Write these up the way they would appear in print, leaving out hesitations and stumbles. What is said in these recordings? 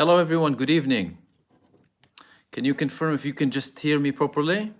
Hello everyone, good evening. Can you confirm if you can just hear me properly?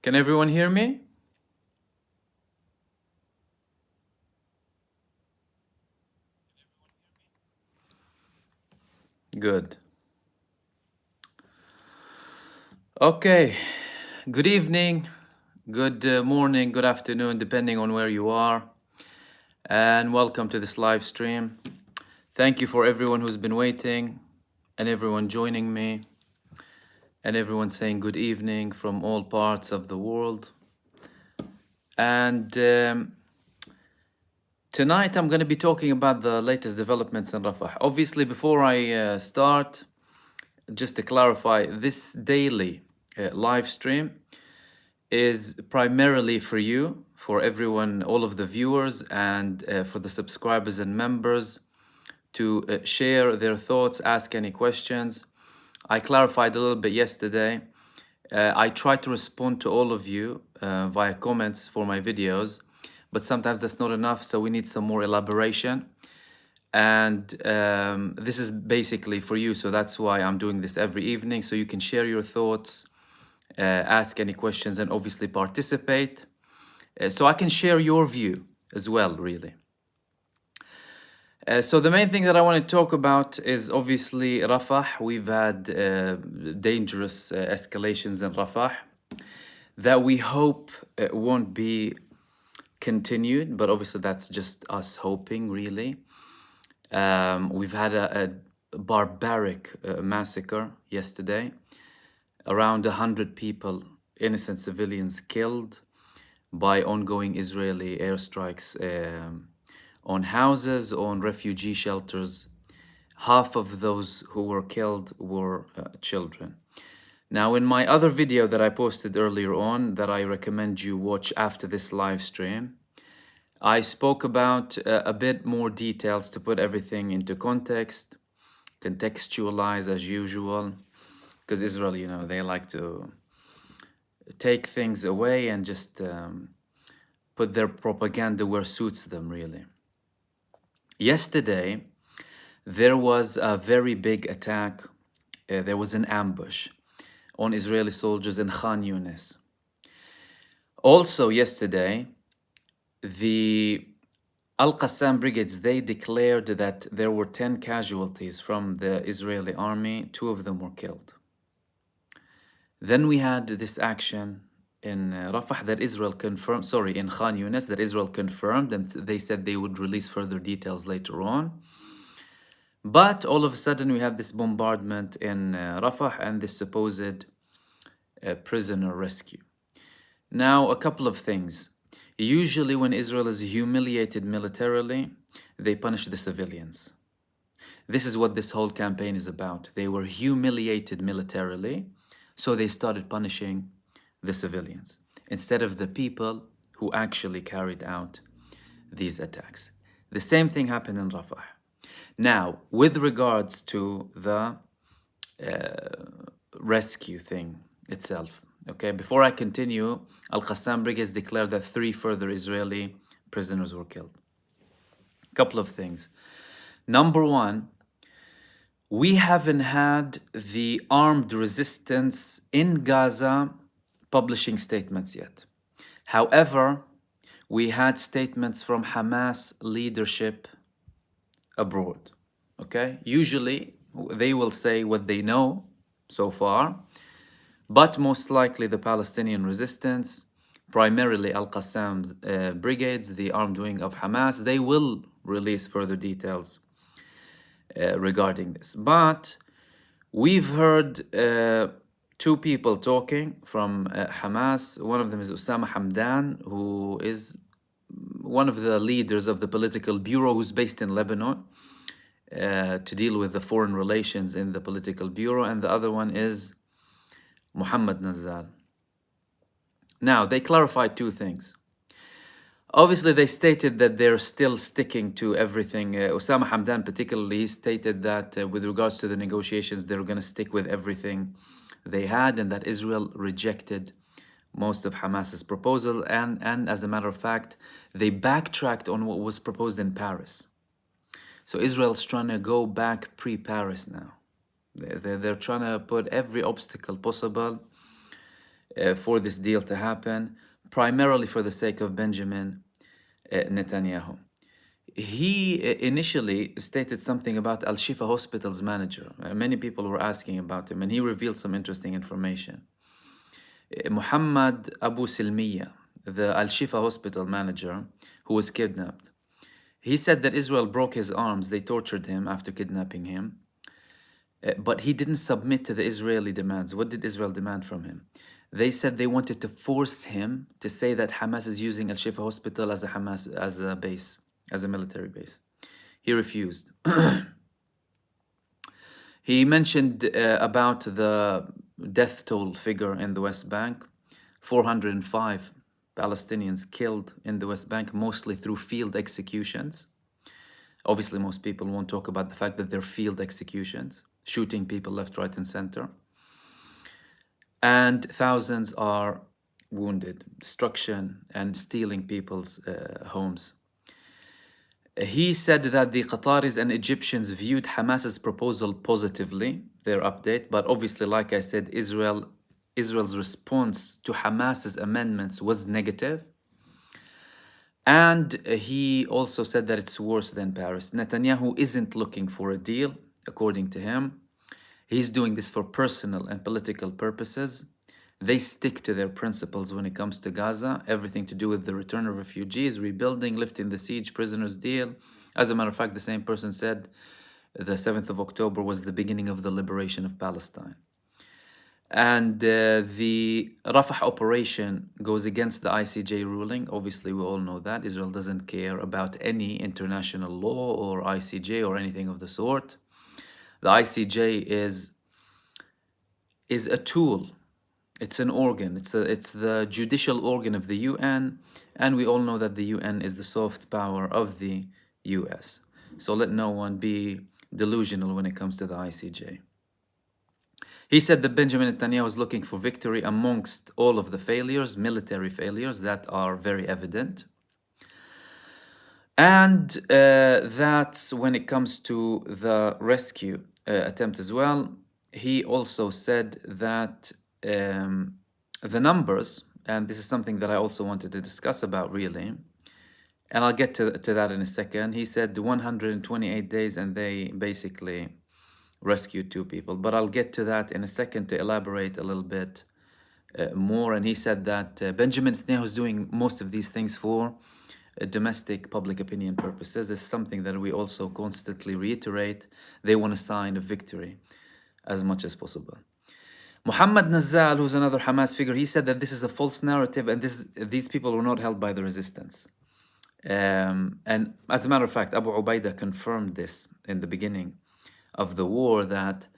Can everyone hear me? Good. Okay, good evening, good morning, good afternoon, depending on where you are. And welcome to this live stream. Thank you for everyone who's been waiting and everyone joining me and everyone saying good evening from all parts of the world. And tonight I'm going to be talking about the latest developments in Rafah. Obviously, before I start, just to clarify, this daily live stream is primarily for you, for everyone, all of the viewers, and for the subscribers and members to share their thoughts, ask any questions. I clarified a little bit yesterday. I try to respond to all of you via comments for my videos, but sometimes that's not enough, so we need some more elaboration. And this is basically for you, so that's why I'm doing this every evening, so you can share your thoughts, ask any questions, and obviously participate, so I can share your view as well, really. So the main thing that I want to talk about is obviously Rafah. We've had dangerous escalations in Rafah that we hope won't be continued, but obviously that's just us hoping, really. We've had a barbaric massacre yesterday. Around 100 people, innocent civilians, killed by ongoing Israeli airstrikes on houses, on refugee shelters. Half of those who were killed were children. Now, in my other video that I posted earlier on, that I recommend you watch after this live stream, I spoke about a bit more details to put everything into context, contextualize as usual, because Israel, you know, they like to take things away and just put their propaganda where suits them, really. Yesterday, there was a very big attack. There was an ambush on Israeli soldiers in Khan Younis. Also yesterday, the Al-Qassam brigades, they declared that there were 10 casualties from the Israeli army. 2 of them were killed. Then we had this action in Rafah that Israel confirmed, in Khan Younis, that Israel confirmed, and they said they would release further details later on. But all of a sudden we have this bombardment in Rafah and this supposed prisoner rescue. Now, a couple of things. Usually when Israel is humiliated militarily, they punish the civilians. This is what this whole campaign is about. They were humiliated militarily, so they started punishing the civilians instead of the people who actually carried out these attacks. The same thing happened in Rafah. Now, with regards to the rescue thing itself, okay, before I continue, Al-Qassam brigades declared that 3 further Israeli prisoners were killed. A couple of things. Number one, we haven't had the armed resistance in Gaza publishing statements yet. However, we had statements from Hamas leadership abroad, okay? Usually, they will say what they know so far, but most likely the Palestinian resistance, primarily Al-Qassam's brigades, the armed wing of Hamas, they will release further details regarding this. But we've heard 2 people talking from Hamas. One of them is Osama Hamdan, who is one of the leaders of the political bureau, who's based in Lebanon, to deal with the foreign relations in the political bureau. And the other one is Muhammad Nazal. Now, they clarified two things. Obviously, they stated that they're still sticking to everything. Osama Hamdan particularly stated that with regards to the negotiations, they're going to stick with everything they had, and that Israel rejected most of Hamas's proposal. And as a matter of fact, they backtracked on what was proposed in Paris. So Israel's trying to go back pre-Paris now. They're trying to put every obstacle possible for this deal to happen, primarily for the sake of Benjamin Netanyahu. He initially stated something about Al-Shifa Hospital's manager. Many people were asking about him, and he revealed some interesting information. Muhammad Abu Silmiya, the Al-Shifa Hospital manager who was kidnapped, he said that Israel broke his arms. They tortured him after kidnapping him. But he didn't submit to the Israeli demands. What did Israel demand from him? They said they wanted to force him to say that Hamas is using Al-Shifa Hospital as a base, as a military base. He refused. He mentioned about the death toll figure in the West Bank. 405 Palestinians killed in the West Bank, mostly through field executions. Obviously, most people won't talk about the fact that they're field executions, shooting people left, right, and center. And thousands are wounded, destruction, and stealing people's homes. He said that the Qataris and Egyptians viewed Hamas's proposal positively, their update, but obviously, like I said, Israel's response to Hamas's amendments was negative. And he also said that it's worse than Paris. Netanyahu isn't looking for a deal, according to him. He's doing this for personal and political purposes. They stick to their principles when it comes to Gaza, everything to do with the return of refugees, rebuilding, lifting the siege, prisoners deal. As a matter of fact, the same person said the 7th of October was the beginning of the liberation of Palestine. And the Rafah operation goes against the ICJ ruling. Obviously, we all know that. Israel doesn't care about any international law or ICJ or anything of the sort. The ICJ is a tool. It's an organ. It's the judicial organ of the UN, and we all know that the UN is the soft power of the US. So let no one be delusional when it comes to the ICJ. He said that Benjamin Netanyahu is looking for victory amongst all of the failures, military failures that are very evident. And that's when it comes to the rescue attempt as well. He also said that the numbers, and this is something that I also wanted to discuss about really, and I'll get to that in a second. He said 128 days and they basically rescued 2 people. But I'll get to that in a second to elaborate a little bit more. And he said that Benjamin Netanyahu is doing most of these things for domestic public opinion purposes. It's something that we also constantly reiterate. They want a sign of victory as much as possible. Muhammad Nazzal, who's another Hamas figure, he said that this is a false narrative and these people were not held by the resistance. And as a matter of fact, Abu Ubaidah confirmed this in the beginning of the war, that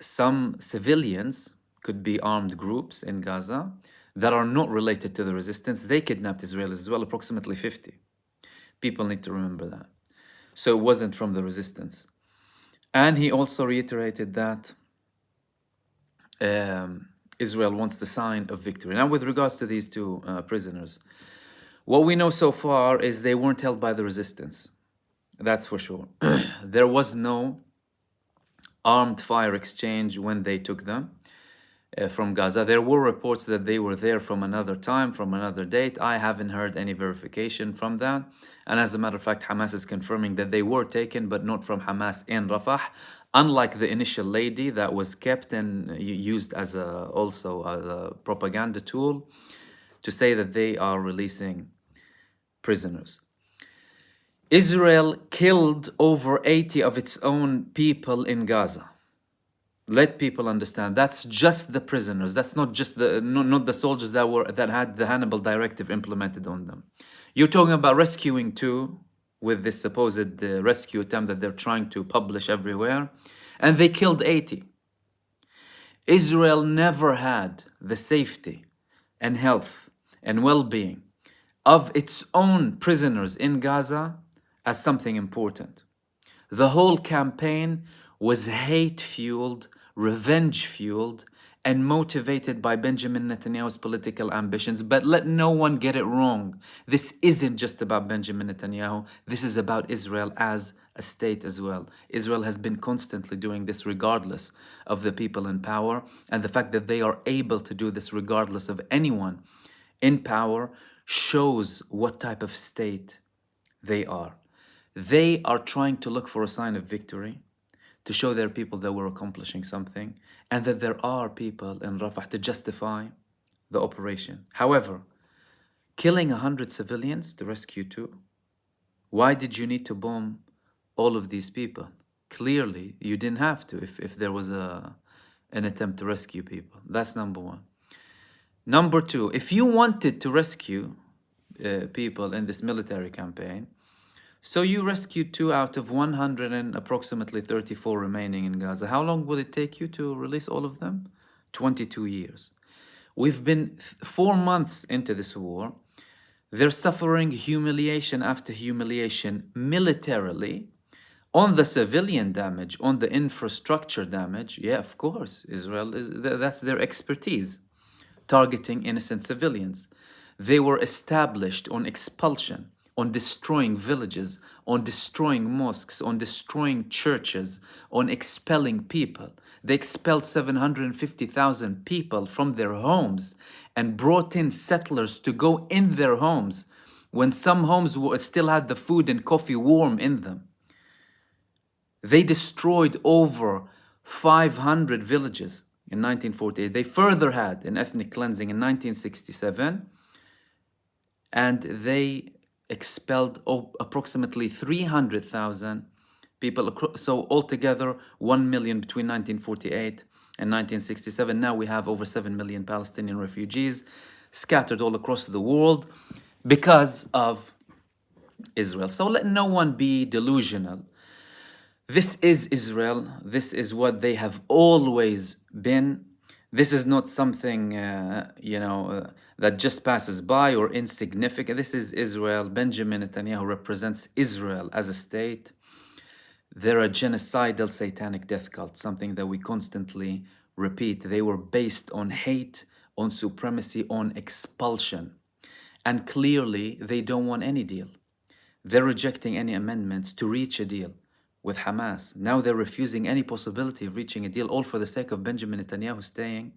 some civilians could be armed groups in Gaza that are not related to the resistance. They kidnapped Israelis as well, approximately 50. People need to remember that. So it wasn't from the resistance. And he also reiterated that Israel wants the sign of victory. Now, with regards to these 2 prisoners, what we know so far is they weren't held by the resistance. That's for sure. There was no armed fire exchange when they took them from Gaza. There were reports that they were there from another time, from another date. I haven't heard any verification from that. And as a matter of fact, Hamas is confirming that they were taken, but not from Hamas in Rafah, unlike the initial lady that was kept and used as also a propaganda tool to say that they are releasing prisoners. Israel killed over 80 of its own people in Gaza. Let people understand. That's just the prisoners. That's not just not the soldiers that had the Hannibal Directive implemented on them. You're talking about rescuing 2 with this supposed rescue attempt that they're trying to publish everywhere, and they killed 80. Israel never had the safety and health and well-being of its own prisoners in Gaza as something important. The whole campaign was hate-fueled, revenge-fueled, and motivated by Benjamin Netanyahu's political ambitions. But let no one get it wrong. This isn't just about Benjamin Netanyahu. This is about Israel as a state as well. Israel has been constantly doing this regardless of the people in power. And the fact that they are able to do this regardless of anyone in power shows what type of state they are. They are trying to look for a sign of victory, to show their people that we're accomplishing something, and that there are people in Rafah to justify the operation. However, killing 100 civilians to rescue 2, why did you need to bomb all of these people? Clearly, you didn't have to if there was an attempt to rescue people. That's number one. Number two, if you wanted to rescue people in this military campaign, so you rescued 2 out of 100 and approximately 34 remaining in Gaza. How long will it take you to release all of them? 22 years. We've been 4 months into this war. They're suffering humiliation after humiliation militarily. On the civilian damage, on the infrastructure damage, yeah, of course, Israel that's their expertise, targeting innocent civilians. They were established on expulsion, on destroying villages, on destroying mosques, on destroying churches, on expelling people. They expelled 750,000 people from their homes and brought in settlers to go in their homes when some homes still had the food and coffee warm in them. They destroyed over 500 villages in 1948. They further had an ethnic cleansing in 1967, and they expelled approximately 300,000 people. So altogether, 1 million between 1948 and 1967. Now we have over 7 million Palestinian refugees scattered all across the world because of Israel. So let no one be delusional. This is Israel. This is what they have always been. This is not something, that just passes by or insignificant. This is Israel. Benjamin Netanyahu represents Israel as a state. They're a genocidal satanic death cult, something that we constantly repeat. They were based on hate, on supremacy, on expulsion. And clearly, they don't want any deal. They're rejecting any amendments to reach a deal with Hamas. Now they're refusing any possibility of reaching a deal, all for the sake of Benjamin Netanyahu staying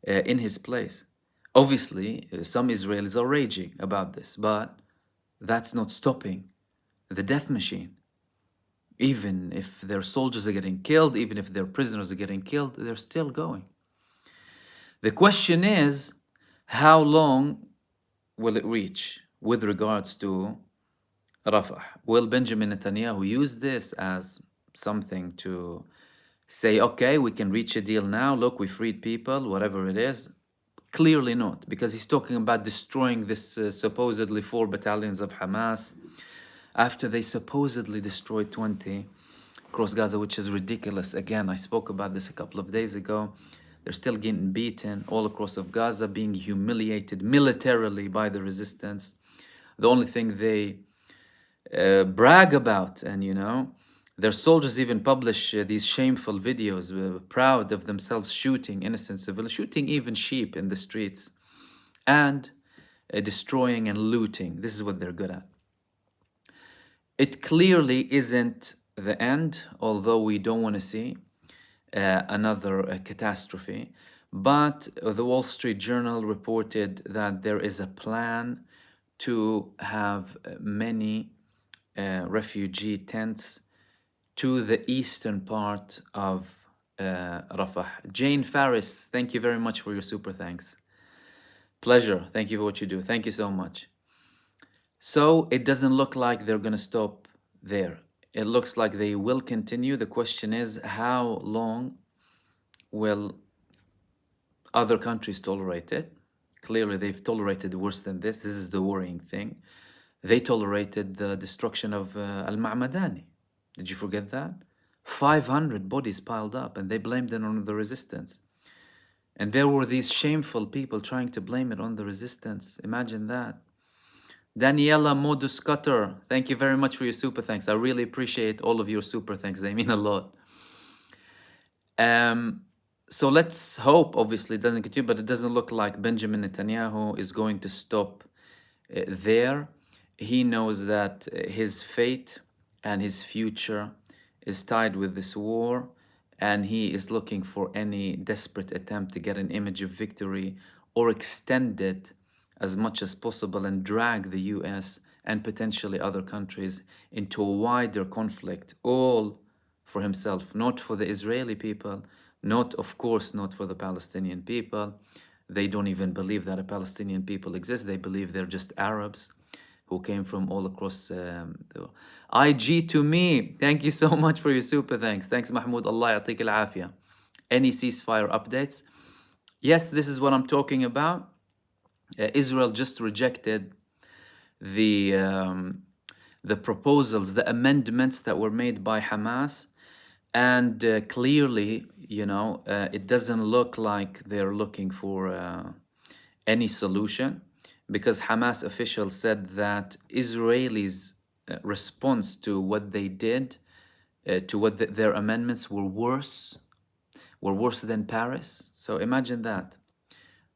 in his place. Obviously, some Israelis are raging about this, but that's not stopping the death machine. Even if their soldiers are getting killed, even if their prisoners are getting killed, they're still going. The question is, how long will it reach with regards to Rafah? Will Benjamin Netanyahu use this as something to say, okay, we can reach a deal now, look, we freed people, whatever it is? Clearly not, because he's talking about destroying this supposedly 4 battalions of Hamas after they supposedly destroyed 20 across Gaza, which is ridiculous. Again, I spoke about this a couple of days ago. They're still getting beaten all across of Gaza, being humiliated militarily by the resistance. The only thing they brag about, and their soldiers even publish these shameful videos, proud of themselves shooting innocent civilians, shooting even sheep in the streets, and destroying and looting. This is what they're good at. It clearly isn't the end, although we don't want to see another catastrophe. But the Wall Street Journal reported that there is a plan to have many refugee tents to the eastern part of Rafah. Jane Farris, thank you very much for your super thanks. Pleasure. Thank you for what you do. Thank you so much. So it doesn't look like they're going to stop there. It looks like they will continue. The question is, how long will other countries tolerate it? Clearly, they've tolerated worse than this. This is the worrying thing. They tolerated the destruction of Al-Ma'madani. Did you forget that? 500 bodies piled up, and they blamed it on the resistance. And there were these shameful people trying to blame it on the resistance. Imagine that. Daniela Modus Cutter, thank you very much for your super thanks. I really appreciate all of your super thanks. They mean a lot. So let's hope, obviously, it doesn't continue, but it doesn't look like Benjamin Netanyahu is going to stop there. He knows that his fate and his future is tied with this war, and he is looking for any desperate attempt to get an image of victory or extend it as much as possible and drag the US and potentially other countries into a wider conflict, all for himself, not for the Israeli people, not, of course, not for the Palestinian people. They don't even believe that a Palestinian people exists. They believe they're just Arabs who came from all across the IG to me. Thank you so much for your super thanks. Thanks, Mahmoud. Allah yatik al-afiyah. Any ceasefire updates? Yes, this is what I'm talking about. Israel just rejected the proposals, the amendments that were made by Hamas. And clearly, it doesn't look like they're looking for any solution, because Hamas officials said that Israelis' response to what they did, to what their amendments were worse than Paris. So imagine that.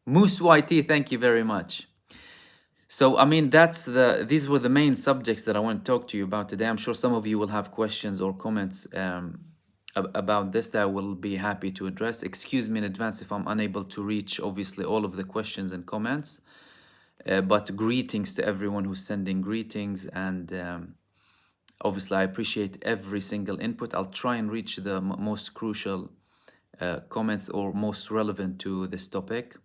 Moose YT, thank you very much. So, I mean, these were the main subjects that I want to talk to you about today. I'm sure some of you will have questions or comments about this that I will be happy to address. Excuse me in advance if I'm unable to reach, obviously, all of the questions and comments. But greetings to everyone who's sending greetings. And obviously, I appreciate every single input. I'll try and reach the most crucial comments or most relevant to this topic.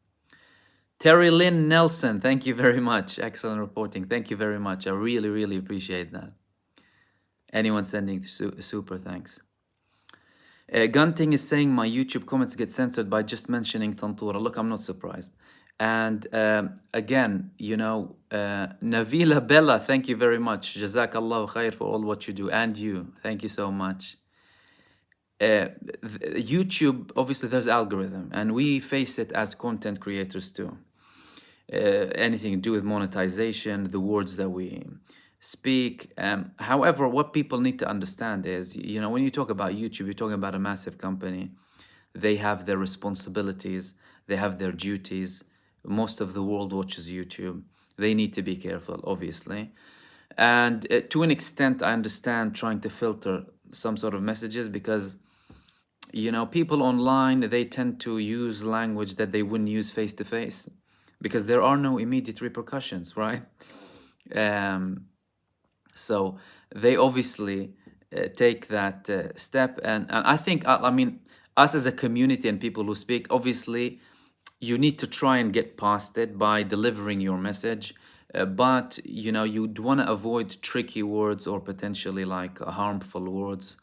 Terry Lynn Nelson, thank you very much. Excellent reporting. Thank you very much. I really, really appreciate that. Anyone sending super thanks. Gunting is saying my YouTube comments get censored by just mentioning Tantura. Look, I'm not surprised. And again, Navila Bella, thank you very much. Jazakallah khair for all what you do. And you, thank you so much. YouTube, obviously there's algorithm, and we face it as content creators too. Anything to do with monetization, the words that we speak. However, what people need to understand is, when you talk about YouTube, you're talking about a massive company. They have their responsibilities, they have their duties. Most of the world watches YouTube. They need to be careful, obviously. And to an extent, I understand trying to filter some sort of messages, because people online, they tend to use language that they wouldn't use face to face, because there are no immediate repercussions, right? So they obviously take that step. And I think, I mean, us as a community and people who speak, obviously, you need to try and get past it by delivering your message. But, you'd want to avoid tricky words or potentially like harmful words,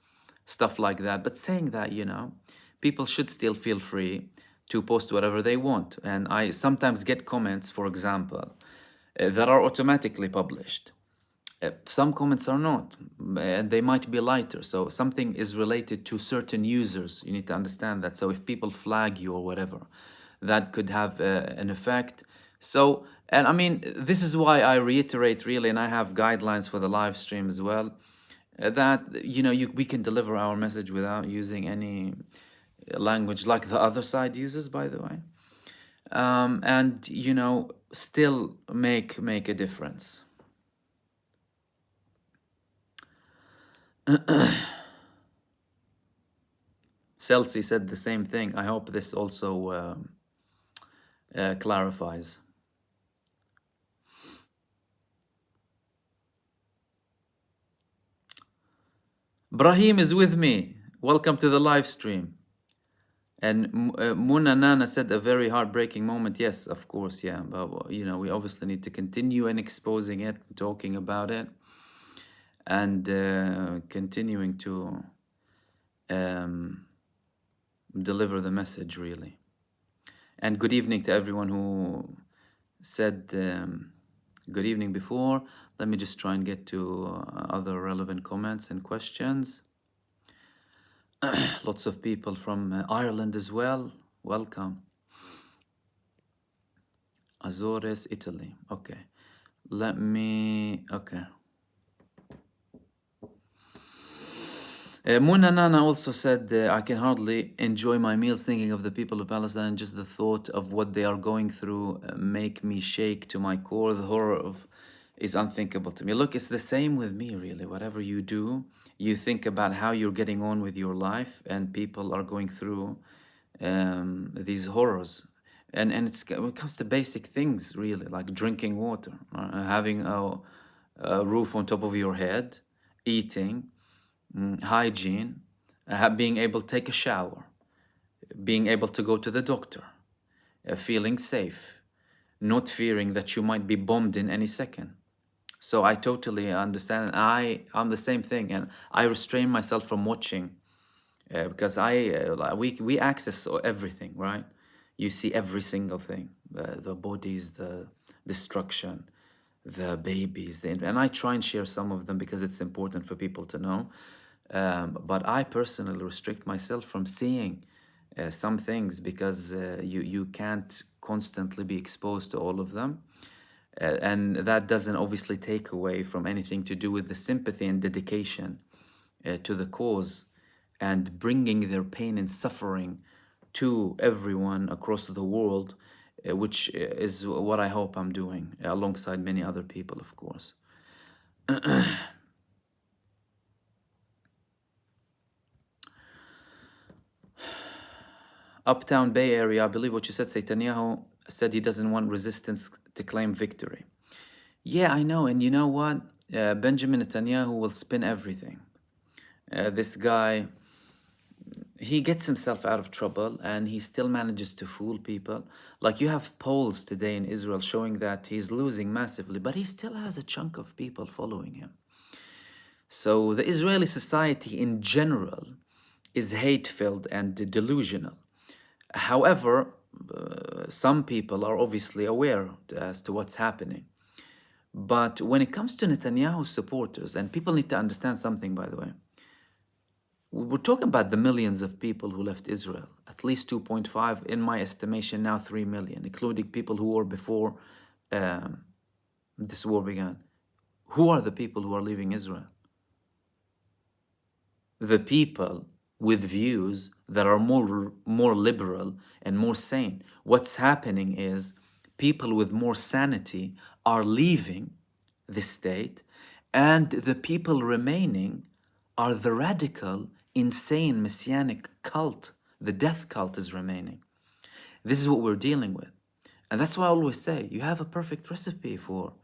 stuff like that. But saying that, people should still feel free to post whatever they want. And I sometimes get comments, for example, that are automatically published. Some comments are not, and they might be lighter. So something is related to certain users. You need to understand that. So if people flag you or whatever, that could have an effect. So, and I mean, this is why I reiterate really, and I have guidelines for the live stream as well, that, we can deliver our message without using any language like the other side uses, by the way. And, still make a difference. Celsi said the same thing. I hope this also clarifies. Brahim is with me. Welcome to the live stream. And Muna Nana said a very heartbreaking moment. Yes, of course, yeah. But, we obviously need to continue and exposing it, talking about it, and continuing to deliver the message, really. And good evening to everyone who said good evening before. Let me just try and get to other relevant comments and questions. Lots of people from Ireland as well. Welcome. Azores, Italy. Okay. Let me... Okay. Muna Nana also said, I can hardly enjoy my meals thinking of the people of Palestine. Just the thought of what they are going through make me shake to my core. The horror of is unthinkable to me. Look, it's the same with me, really. Whatever you do, you think about how you're getting on with your life, and people are going through these horrors. And when it comes to basic things, really, like drinking water, having a roof on top of your head, eating, hygiene, being able to take a shower, being able to go to the doctor, feeling safe, not fearing that you might be bombed in any second. So I totally understand. I'm the same thing, and I restrain myself from watching because we access everything, right? You see every single thing, the bodies, the destruction, the babies, and I try and share some of them because it's important for people to know. But I personally restrict myself from seeing some things because you can't constantly be exposed to all of them. And that doesn't obviously take away from anything to do with the sympathy and dedication to the cause and bringing their pain and suffering to everyone across the world, which is what I hope I'm doing alongside many other people, of course. Uptown Bay Area, I believe what you said, Netanyahu said he doesn't want resistance to claim victory. Yeah, I know. And you know what? Benjamin Netanyahu will spin everything. This guy, he gets himself out of trouble and he still manages to fool people. Like you have polls today in Israel showing that he's losing massively, but he still has a chunk of people following him. So the Israeli society in general is hate-filled and delusional. However, some people are obviously aware as to what's happening. But when it comes to Netanyahu's supporters, and people need to understand something, by the way, we're talking about the millions of people who left Israel, at least 2.5, in my estimation, now 3 million, including people who were before this war began. Who are the people who are leaving Israel? The people with views that are more liberal and more sane. What's happening is people with more sanity are leaving the state, and the people remaining are the radical, insane, messianic cult. The death cult is remaining. This is what we're dealing with. And that's why I always say, you have a perfect recipe for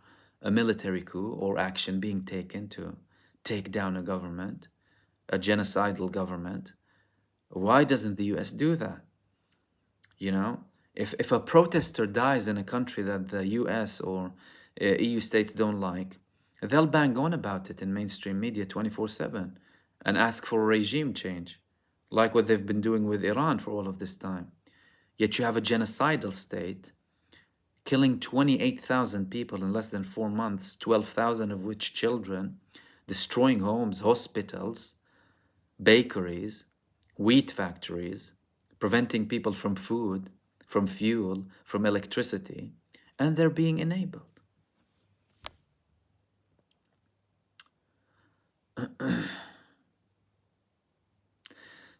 a military coup or action being taken to take down a government, a genocidal government. Why doesn't the US do that? You know, if a protester dies in a country that the US or EU states don't like, they'll bang on about it in mainstream media 24/7 and ask for a regime change, like what they've been doing with Iran for all of this time. Yet you have a genocidal state killing 28,000 people in less than 4 months, 12,000 of which children, destroying homes, hospitals, bakeries, wheat factories, preventing people from food, from fuel, from electricity, and they're being enabled.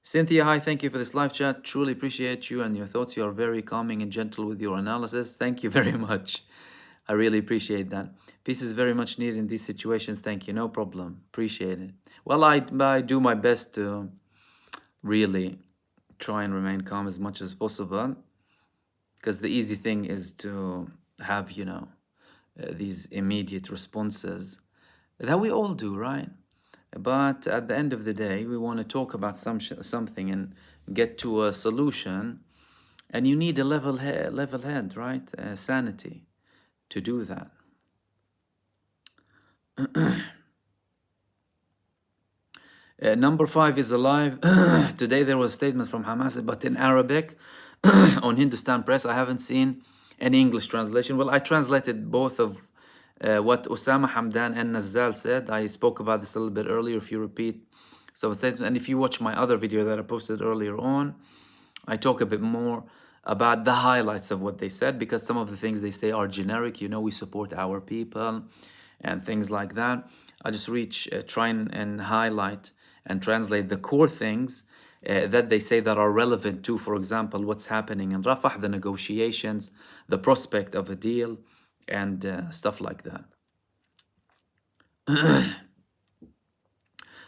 Cynthia, hi, thank you for this live chat. Truly appreciate you and your thoughts. You are very calming and gentle with your analysis. Thank you very much. I really appreciate that. Peace is very much needed in these situations. Thank you. No problem. Appreciate it. Well, I do my best to really try and remain calm as much as possible, because the easy thing is to have, you know, these immediate responses that we all do, right? But at the end of the day, we want to talk about something and get to a solution, and you need a level head, right? Sanity to do that. Number 5 is alive. Today there was a statement from Hamas, but in Arabic on Hindustan Press. I haven't seen any English translation. Well, I translated both of what Osama Hamdan and Nazzal said. I spoke about this a little bit earlier. If you repeat some statements, and if you watch my other video that I posted earlier on, I talk a bit more about the highlights of what they said, because some of the things they say are generic. You know, we support our people and things like that. I just try and highlight and translate the core things that they say that are relevant to, for example, what's happening in Rafah, the negotiations, the prospect of a deal, and stuff like that.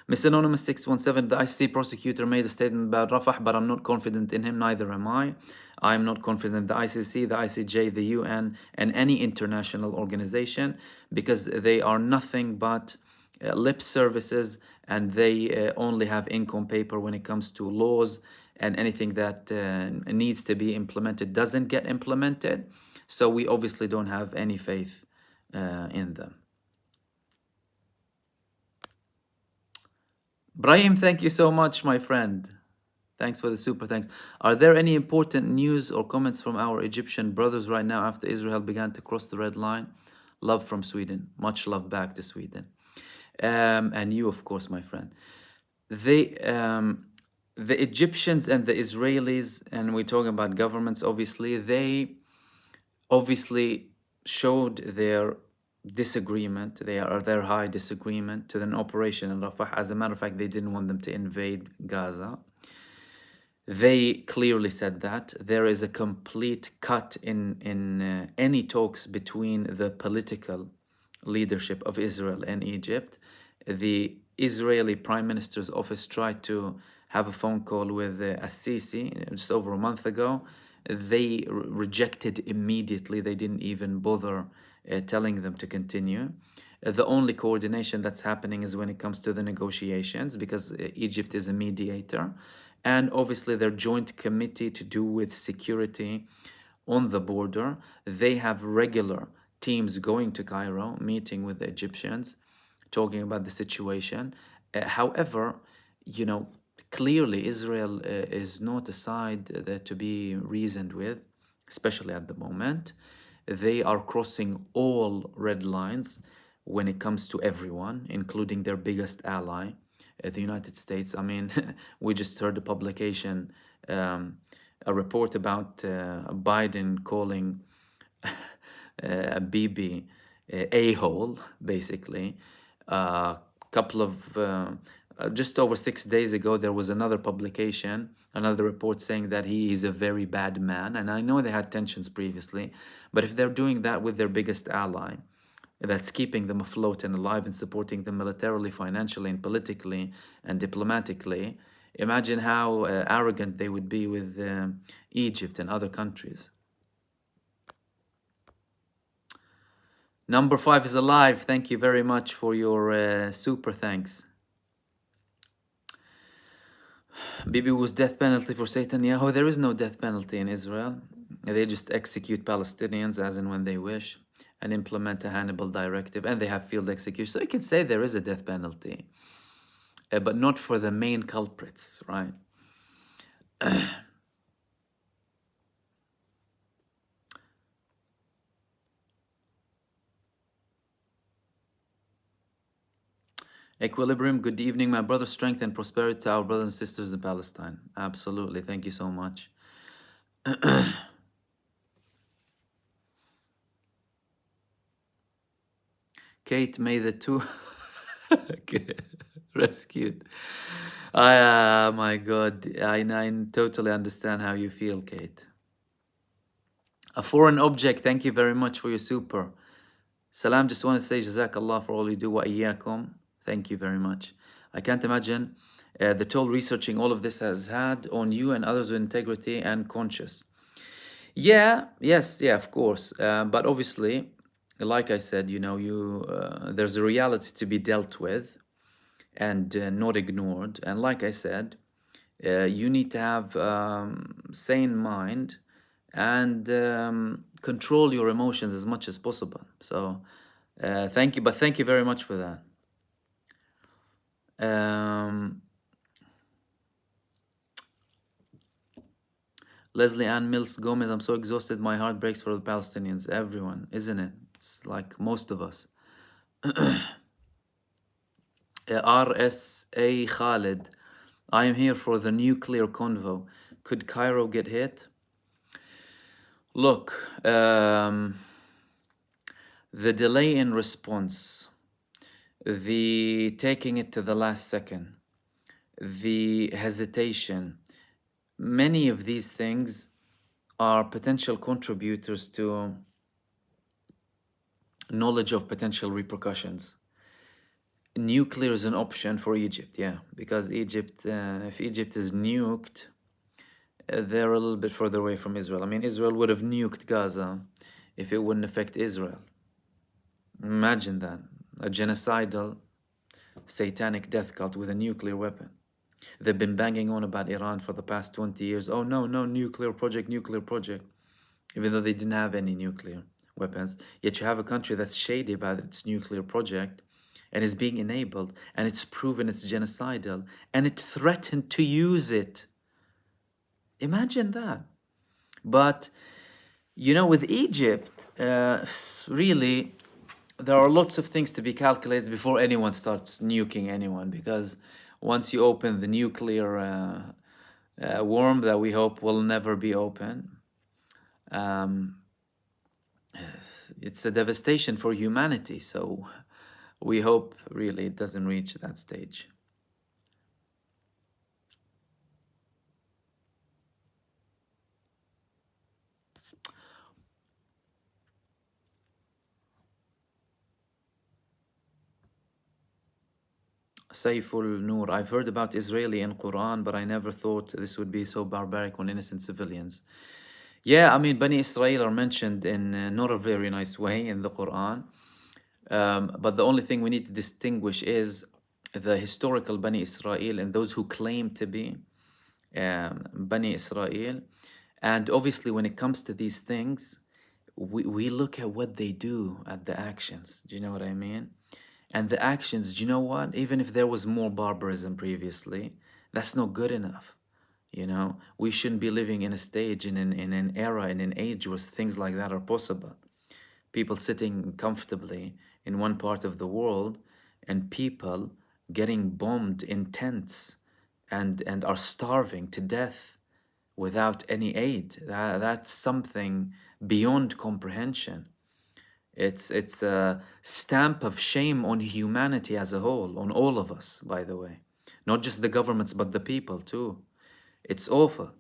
Miss Anonymous 617, the ICC prosecutor made a statement about Rafah, but I'm not confident in him, neither am I. I'm not confident in the ICC, the ICJ, the UN, and any international organization, because they are nothing but lip services, and they only have ink on paper when it comes to laws, and anything that needs to be implemented doesn't get implemented. So we obviously don't have any faith in them. Brahim, thank you so much, my friend. Thanks for the super thanks. Are there any important news or comments from our Egyptian brothers right now after Israel began to cross the red line? Love from Sweden. Much love back to Sweden. And you, of course, my friend. The Egyptians and the Israelis, and we're talking about governments, obviously, they obviously showed their disagreement, their high disagreement to an operation in Rafah. As a matter of fact, they didn't want them to invade Gaza. They clearly said that there is a complete cut in any talks between the political leadership of Israel and Egypt. The Israeli Prime Minister's office tried to have a phone call with Assisi just over a month ago. They rejected immediately. They didn't even bother telling them to continue. The only coordination that's happening is when it comes to the negotiations, because Egypt is a mediator. And obviously their joint committee to do with security on the border, they have regular teams going to Cairo, meeting with the Egyptians, talking about the situation. However, you know, clearly Israel is not a side to be reasoned with, especially at the moment. They are crossing all red lines when it comes to everyone, including their biggest ally, the United States. I mean, we just heard a publication, a report about Biden calling Bibi a-hole, basically. A couple of, just over 6 days ago, there was another publication, another report saying that he is a very bad man. And I know they had tensions previously, but if they're doing that with their biggest ally, that's keeping them afloat and alive and supporting them militarily, financially, and politically and diplomatically, imagine how arrogant they would be with Egypt and other countries. Number 5 is alive. Thank you very much for your super thanks. Bibi was death penalty for Netanyahu. There is no death penalty in Israel. They just execute Palestinians as and when they wish and implement a Hannibal directive, and they have field execution. So you can say there is a death penalty, but not for the main culprits, right? Equilibrium, good evening, my brother. Strength and prosperity to our brothers and sisters in Palestine. Absolutely. Thank you so much. Kate, may the two rescued. My God, I totally understand how you feel, Kate. A foreign object, thank you very much for your super. Salam, just want to say Jazakallah for all you do. Wa iyyakum. Thank you very much. I can't imagine the toll researching all of this has had on you and others with integrity and conscious. Yeah, yes, yeah, of course. But obviously, like I said, you know, there's a reality to be dealt with and not ignored. And like I said, you need to have sane mind and control your emotions as much as possible. So thank you, but thank you very much for that. Leslie Ann Mills Gomez, I'm so exhausted, my heart breaks for the Palestinians. Everyone, isn't it? It's like most of us. RSA Khalid, I am here for the nuclear convo. Could Cairo get hit? Look, the delay in response, the taking it to the last second, the hesitation, many of these things are potential contributors to knowledge of potential repercussions. Nuclear is an option for Egypt, yeah, because Egypt, if Egypt is nuked, they're a little bit further away from Israel. I mean, Israel would have nuked Gaza if it wouldn't affect Israel. Imagine that, a genocidal, satanic death cult with a nuclear weapon. They've been banging on about Iran for the past 20 years. Oh no, no, nuclear project, even though they didn't have any nuclear weapons. Yet you have a country that's shady about its nuclear project and is being enabled, and it's proven it's genocidal, and it threatened to use it. Imagine that. But, you know, with Egypt, really, there are lots of things to be calculated before anyone starts nuking anyone, because once you open the nuclear worm that we hope will never be open, it's a devastation for humanity. So we hope really it doesn't reach that stage. Saiful Noor, I've heard about Israeli in Quran, but I never thought this would be so barbaric on innocent civilians. Yeah, I mean, Bani Israel are mentioned in not a very nice way in the Quran. But the only thing we need to distinguish is the historical Bani Israel and those who claim to be Bani Israel. And obviously, when it comes to these things, we look at what they do, at the actions. Do you know what I mean? And the actions, do you know what? Even if there was more barbarism previously, that's not good enough. You know, we shouldn't be living in a stage, in an era, in an age where things like that are possible. People sitting comfortably in one part of the world and people getting bombed in tents and are starving to death without any aid. That's something beyond comprehension. It's a stamp of shame on humanity as a whole, on all of us, by the way. Not just the governments, but the people too. It's awful.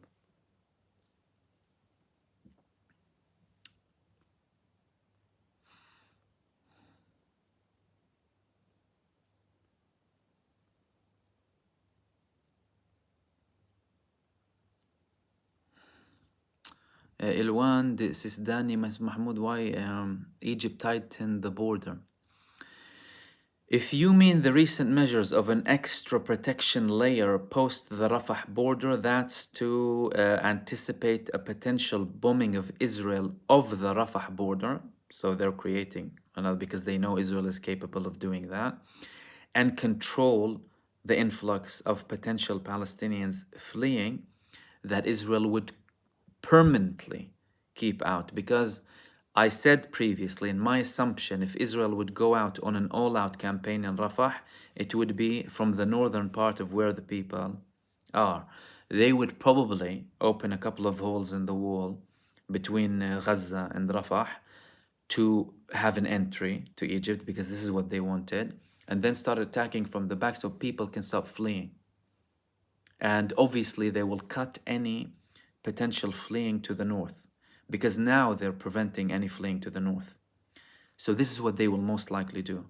Ilwan, this is Danny Mahmoud, why Egypt tightened the border? If you mean the recent measures of an extra protection layer post the Rafah border, that's to anticipate a potential bombing of Israel of the Rafah border. So they're creating another, because they know Israel is capable of doing that, and control the influx of potential Palestinians fleeing that Israel would permanently keep out. Because I said previously, in my assumption, if Israel would go out on an all-out campaign in Rafah, it would be from the northern part of where the people are. They would probably open a couple of holes in the wall between Gaza and Rafah to have an entry to Egypt, because this is what they wanted, and then start attacking from the back so people can stop fleeing. And obviously they will cut any potential fleeing to the north, because now they're preventing any fleeing to the north. So this is what they will most likely do.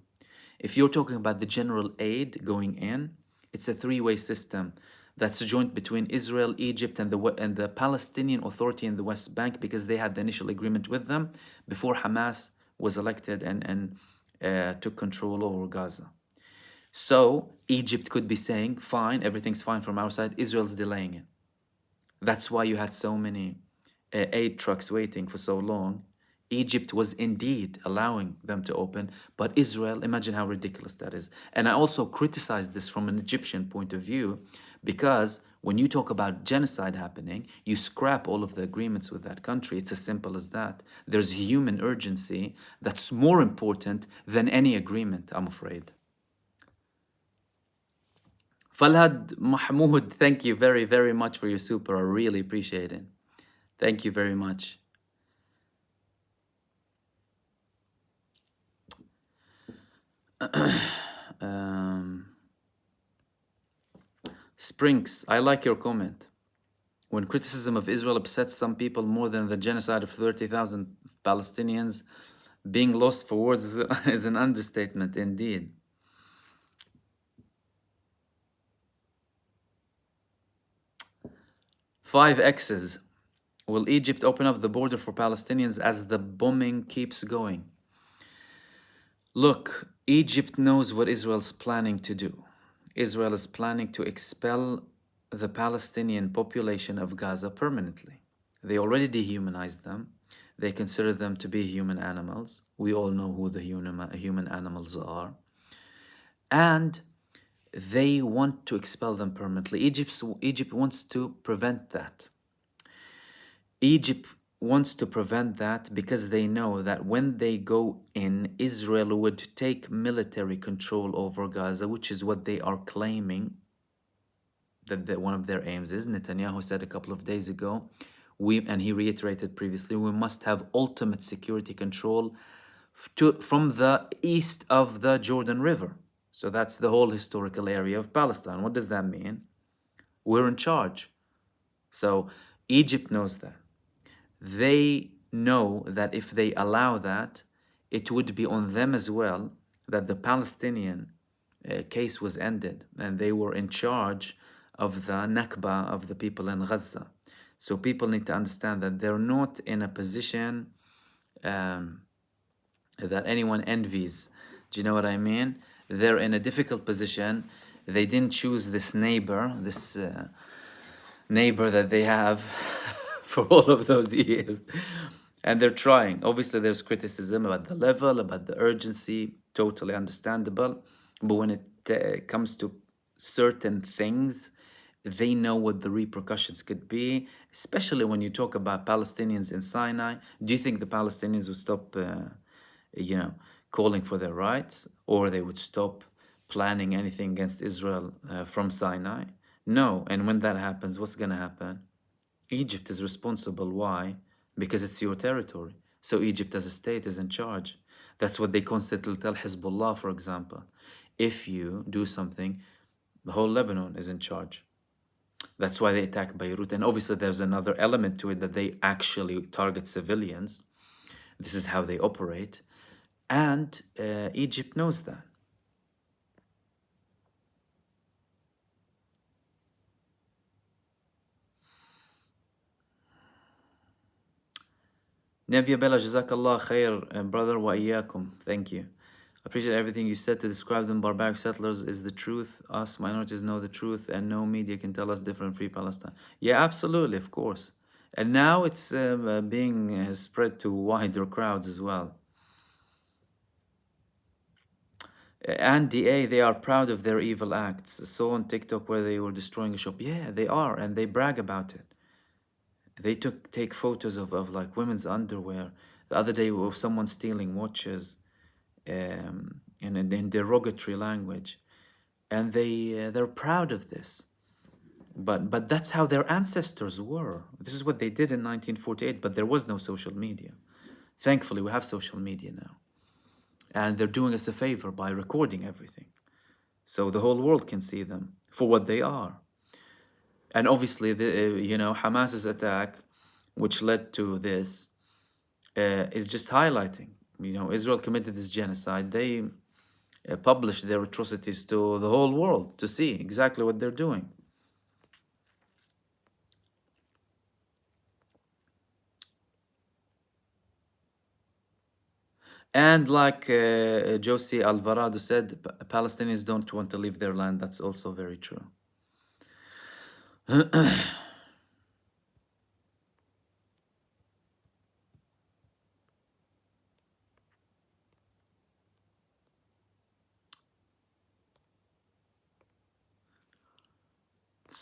If you're talking about the general aid going in, it's a three-way system that's joint between Israel, Egypt, and the Palestinian Authority in the West Bank, because they had the initial agreement with them before Hamas was elected and took control over Gaza. So Egypt could be saying, fine, everything's fine from our side, Israel's delaying it. That's why you had so many aid trucks waiting for so long. Egypt was indeed allowing them to open, but Israel, imagine how ridiculous that is. And I also criticize this from an Egyptian point of view, because when you talk about genocide happening, you scrap all of the agreements with that country. It's as simple as that. There's human urgency that's more important than any agreement, I'm afraid. Falhad Mahmoud, thank you very, very much for your super. I really appreciate it. Thank you very much. um, Sprinks, I like your comment. When criticism of Israel upsets some people more than the genocide of 30,000 Palestinians, being lost for words is an understatement indeed. Five X's. Will Egypt open up the border for Palestinians as the bombing keeps going? Look, Egypt knows what Israel's planning to do. Israel is planning to expel the Palestinian population of Gaza permanently. They already dehumanized them. They consider them to be human animals. We all know who the human animals are. And they want to expel them permanently. Egypt wants to prevent that. Egypt wants to prevent that because they know that when they go in, Israel would take military control over Gaza, which is what they are claiming that one of their aims is. Netanyahu said a couple of days ago, and he reiterated previously, we must have ultimate security control from the east of the Jordan River. So that's the whole historical area of Palestine. What does that mean? We're in charge. So Egypt knows that. They know that if they allow that, it would be on them as well that the Palestinian case was ended and they were in charge of the Nakba of the people in Gaza. So people need to understand that they're not in a position that anyone envies. Do you know what I mean? They're in a difficult position. They didn't choose this neighbor, neighbor that they have for all of those years. And they're trying. Obviously, there's criticism about the level, about the urgency, totally understandable. But when it comes to certain things, they know what the repercussions could be, especially when you talk about Palestinians in Sinai. Do you think the Palestinians would stop, calling for their rights, or they would stop planning anything against Israel from Sinai? No. And when that happens, what's going to happen? Egypt is responsible. Why? Because it's your territory. So Egypt as a state is in charge. That's what they constantly tell Hezbollah, for example. If you do something, the whole Lebanon is in charge. That's why they attack Beirut. And obviously there's another element to it that they actually target civilians. This is how they operate. And Egypt knows that. Nevia Bella, Jazakallah khair, brother, wa iyyakum. Thank you. Appreciate everything you said. To describe them barbaric settlers is the truth. Us minorities know the truth, and no media can tell us different. Free Palestine. Yeah, absolutely, of course. And now it's being spread to wider crowds as well. And DA, they are proud of their evil acts. I saw on TikTok where they were destroying a shop. Yeah, they are, and they brag about it. They take photos of like women's underwear. The other day, was someone stealing watches, in derogatory language, and they're proud of this. But that's how their ancestors were. This is what they did in 1948. But there was no social media. Thankfully, we have social media now, and they're doing us a favor by recording everything, so the whole world can see them for what they are. And obviously, Hamas's attack, which led to this, is just highlighting. Israel committed this genocide. They published their atrocities to the whole world to see exactly what they're doing. And like Josie Alvarado said, Palestinians don't want to leave their land. That's also very true. Let's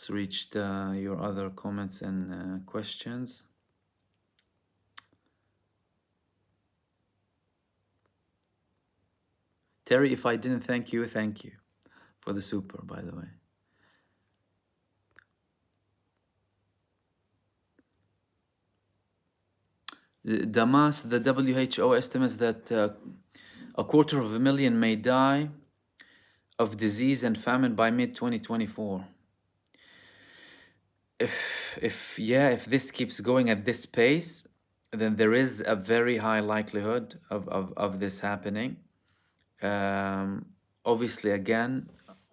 reach your other comments and questions. Terry, if I didn't thank you for the super, by the way. Damas, the WHO estimates that 250,000 may die of disease and famine by mid-2024. If this keeps going at this pace, then there is a very high likelihood of this happening. Obviously, again,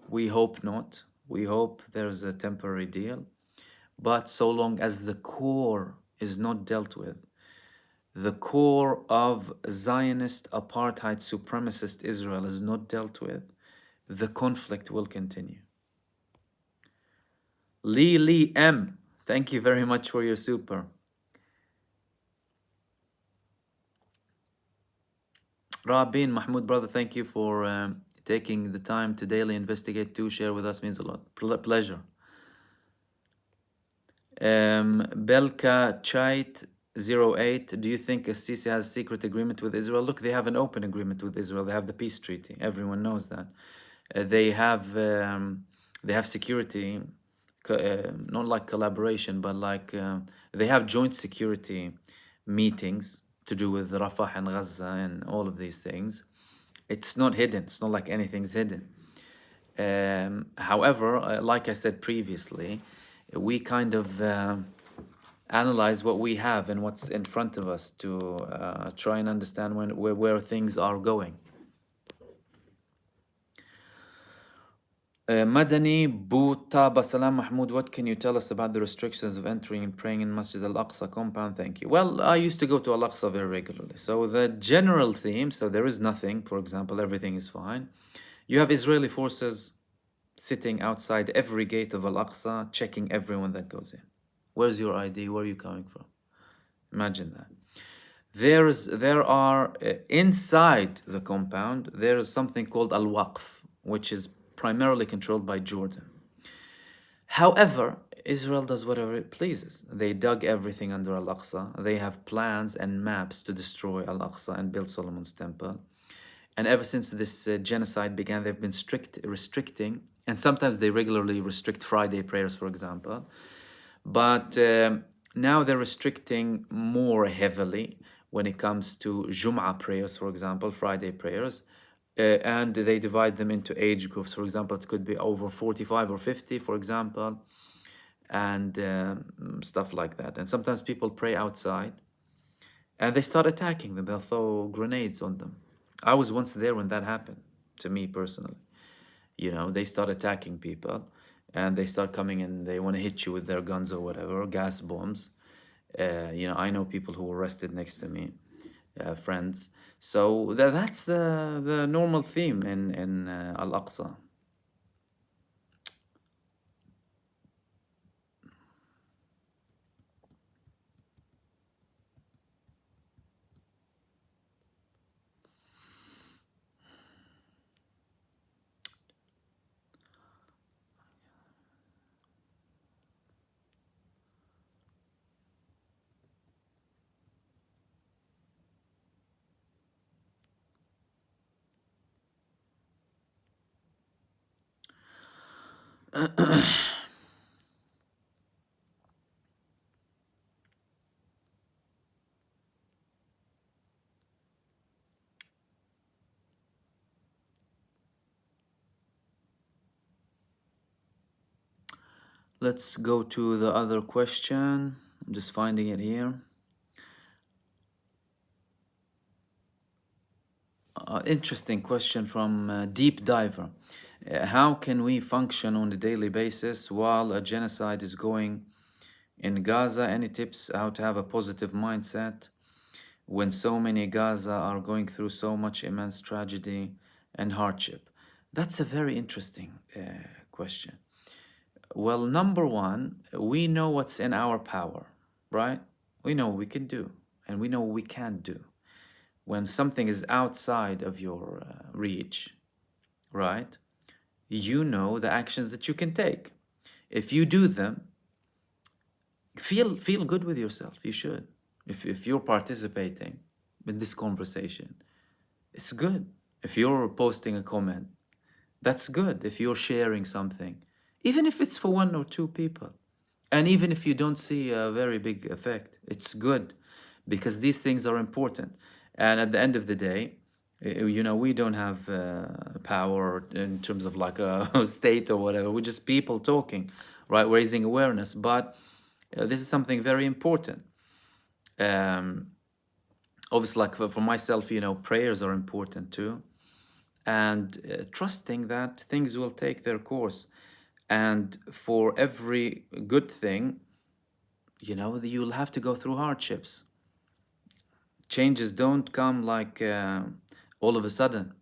we hope not. We hope there's a temporary deal. But so long as the core is not dealt with, the core of Zionist apartheid supremacist Israel is not dealt with, the conflict will continue. Lee M, thank you very much for your super. Rabin Mahmoud, brother, thank you for taking the time to daily investigate to share with us, means a lot. Pleasure. Belka Chait 08, do you think Sisi has a secret agreement with Israel? Look, they have an open agreement with Israel. They have the peace treaty. Everyone knows that. They have security, not like collaboration, but like they have joint security meetings to do with Rafah and Gaza and all of these things. It's not hidden. It's not like anything's hidden. However, like I said previously, we kind of analyze what we have and what's in front of us to try and understand where things are going. Madani Butaba Salam Mahmoud, what can you tell us about the restrictions of entering and praying in Masjid al-Aqsa compound? Thank you. Well, I used to go to al-Aqsa very regularly. So the general theme, so there is nothing, for example, everything is fine. You have Israeli forces sitting outside every gate of al-Aqsa, checking everyone that goes in. Where's your ID? Where are you coming from? Imagine that. There are inside the compound, there is something called al-Waqf, which is primarily controlled by Jordan. However, Israel does whatever it pleases. They dug everything under al-Aqsa. They have plans and maps to destroy al-Aqsa and build Solomon's temple. And ever since this genocide began, they've been restricting, and sometimes they regularly restrict Friday prayers, for example. But now they're restricting more heavily when it comes to Jum'ah prayers, for example, Friday prayers. And they divide them into age groups. For example, it could be over 45 or 50, for example, and stuff like that. And sometimes people pray outside, and they start attacking them. They'll throw grenades on them. I was once there when that happened, to me personally. You know, they start attacking people, and they start coming and they want to hit you with their guns or whatever, gas bombs. You know, I know people who were arrested next to me, friends. So that's the normal theme in Al-Aqsa. Let's go to the other question. I'm just finding it here. Interesting question from Deep Diver. How can we function on a daily basis while a genocide is going in Gaza? Any tips how to have a positive mindset when so many Gaza are going through so much immense tragedy and hardship? That's a very interesting question. Well, number one, we know what's in our power, right? We know what we can do, and we know what we can't do. When something is outside of your reach, right, you know the actions that you can take. If you do them, feel good with yourself. You should. If you're participating in this conversation, it's good. If you're posting a comment, that's good. If you're sharing something, even if it's for 1 or 2 people, and even if you don't see a very big effect, it's good, because these things are important. And at the end of the day, You know, we don't have power in terms of like a state or whatever. We're just people talking, right? Raising awareness. But this is something very important. Um, Obviously, like for myself, you know, prayers are important too. And trusting that things will take their course. And for every good thing, you know, you'll have to go through hardships. Changes don't come like all of a sudden.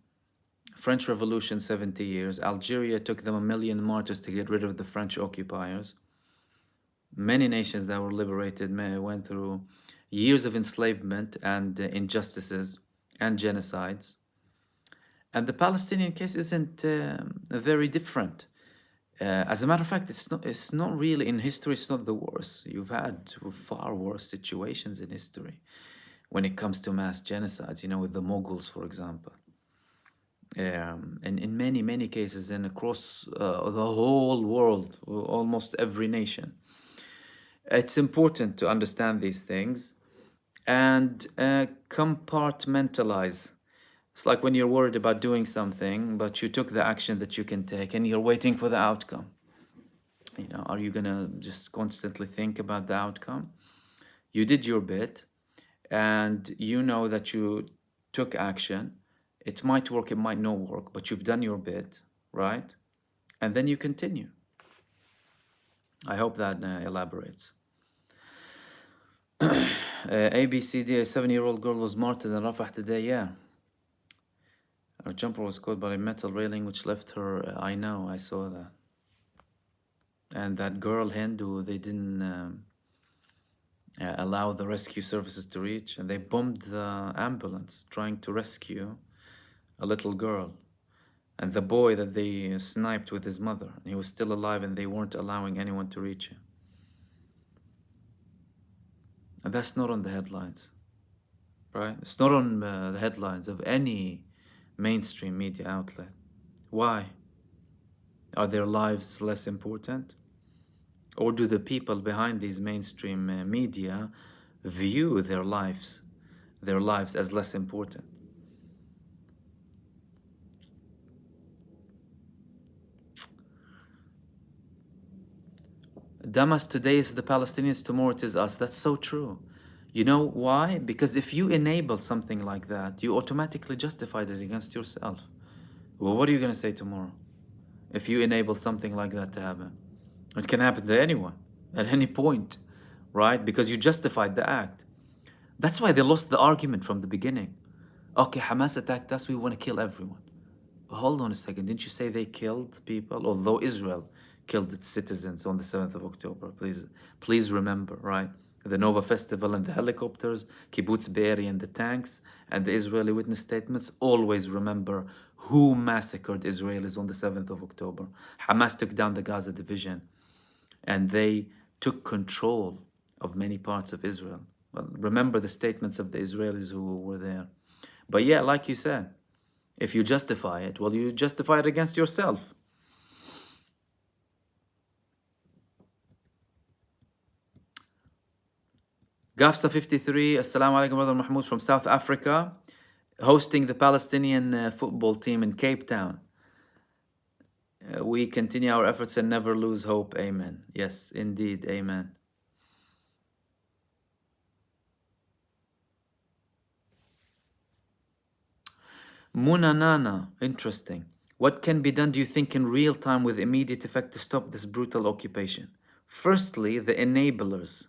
French Revolution, 70 years. Algeria took them 1 million martyrs to get rid of the French occupiers. Many nations that were liberated went through years of enslavement and injustices and genocides. And the Palestinian case isn't very different. As a matter of fact, it's not really, in history, it's not the worst. You've had far worse situations in history when it comes to mass genocides, you know, with the Mughals, for example. And in many, many cases, and across the whole world, almost every nation. It's important to understand these things and compartmentalize. It's like when you're worried about doing something, but you took the action that you can take and you're waiting for the outcome. You know, are you gonna just constantly think about the outcome? You did your bit and you know that you took action. It might work, it might not work, but you've done your bit, right? And then you continue. I hope that elaborates. ABCD, a 7-year-old girl was martyred in Rafah today. Yeah. Her jumper was caught by a metal railing which left her. I know, I saw that. And that girl, Hindu, they didn't allow the rescue services to reach, and they bombed the ambulance trying to rescue a little girl. And the boy that they sniped with his mother, and he was still alive, and they weren't allowing anyone to reach him. And that's not on the headlines, right? It's not on the headlines of any mainstream media outlet. Why? Are their lives less important? Or do the people behind these mainstream media view their lives as less important? Damas today is the Palestinians, tomorrow it is us. That's so true. You know why? Because if you enable something like that, you automatically justified it against yourself. Well, what are you going to say tomorrow if you enable something like that to happen? It can happen to anyone at any point, right? Because you justified the act. That's why they lost the argument from the beginning. Okay, Hamas attacked us, we want to kill everyone. Hold on a second, didn't you say they killed people? Although Israel killed its citizens on the 7th of October. Please remember, right? The Nova Festival and the helicopters, Kibbutz Be'eri and the tanks, and the Israeli witness statements. Always remember who massacred Israelis on the 7th of October. Hamas took down the Gaza division, and they took control of many parts of Israel. Well, remember the statements of the Israelis who were there. But yeah, like you said, if you justify it, well, you justify it against yourself. Gafsa 53, Assalamu alaikum, Brother Mahmoud from South Africa, hosting the Palestinian football team in Cape Town. We continue our efforts and never lose hope. Amen. Yes, indeed. Amen. Munanana, interesting. What can be done, do you think, in real time with immediate effect to stop this brutal occupation? Firstly, the enablers.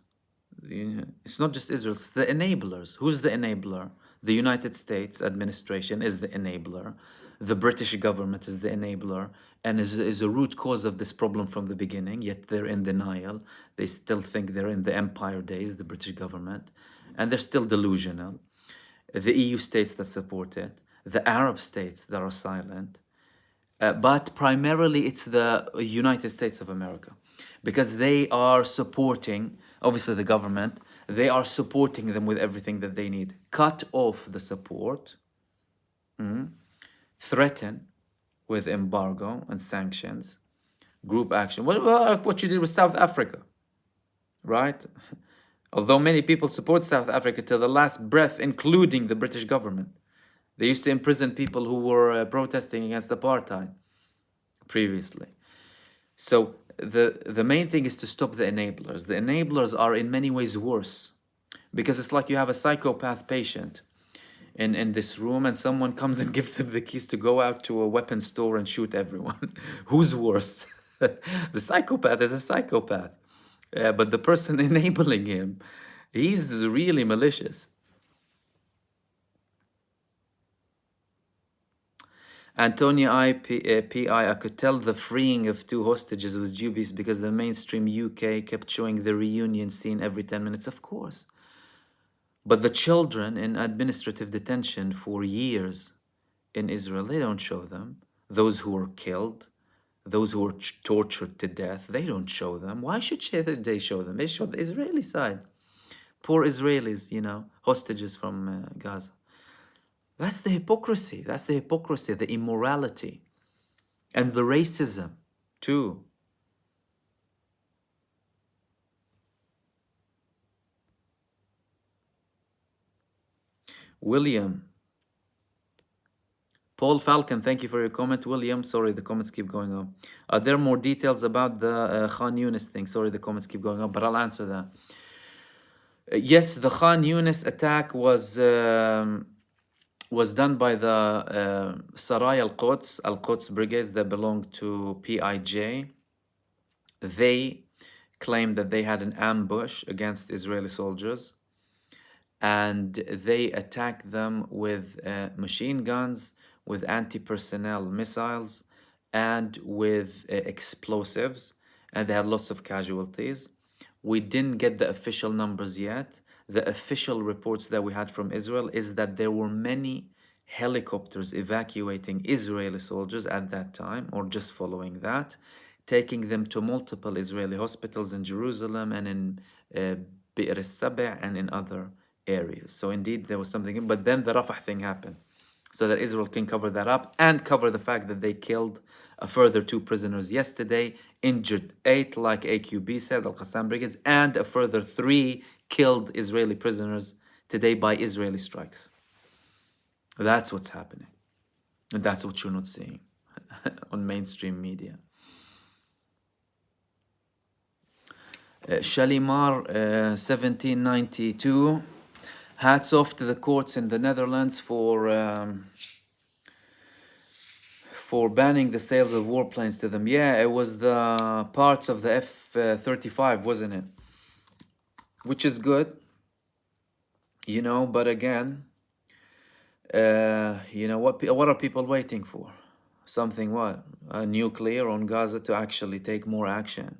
It's not just Israel, it's the enablers. Who's the enabler? The United States administration is the enabler. The British government is the enabler and is a root cause of this problem from the beginning, yet they're in denial. They still think they're in the empire days, the British government, and they're still delusional. The EU states that support it, the Arab states that are silent, but primarily it's the United States of America, because they are supporting, obviously the government, they are supporting them with everything that they need. Cut off the support, threaten with embargo and sanctions, group action. What you did with South Africa, right? Although many people support South Africa to the last breath, including the British government. They used to imprison people who were protesting against apartheid previously. So the main thing is to stop the enablers. The enablers are in many ways worse, because it's like you have a psychopath patient in this room, and someone comes and gives him the keys to go out to a weapon store and shoot everyone. Who's worse? The psychopath is a psychopath. But the person enabling him, he's really malicious. Antonia PI, could tell the freeing of 2 hostages was dubious because the mainstream UK kept showing the reunion scene every 10 minutes. Of course. But the children in administrative detention for years in Israel, they don't show them. Those who were killed, those who were tortured to death, they don't show them. Why should they show them? They show the Israeli side. Poor Israelis, you know, hostages from Gaza. That's the hypocrisy. That's the hypocrisy, the immorality, and the racism too. William. Paul Falcon, thank you for your comment. William, sorry, the comments keep going on. Are there more details about the Khan Younis thing? Sorry, the comments keep going on, but I'll answer that. Yes, the Khan Younis attack was done by the Sarai al-Quds brigades that belong to PIJ. They claimed that they had an ambush against Israeli soldiers, and they attacked them with machine guns, with anti-personnel missiles, and with explosives, and they had lots of casualties. We didn't get the official numbers yet. The official reports that we had from Israel is that there were many helicopters evacuating Israeli soldiers at that time, or just following that, taking them to multiple Israeli hospitals in Jerusalem and in Bi'r al-Saba and in other areas. So indeed there was something, but then the Rafah thing happened, so that Israel can cover that up and cover the fact that they killed a further 2 prisoners yesterday, injured 8, like AQB said, Al-Qassam brigades, and a further 3 killed Israeli prisoners today by Israeli strikes. That's what's happening. And that's what you're not seeing on mainstream media. Shalimar 1792. Hats off to the courts in the Netherlands for banning the sales of warplanes to them. Yeah, it was the parts of the F-35, wasn't it? Which is good, you know, but again, you know, what are people waiting for? Something what? A nuclear on Gaza to actually take more action.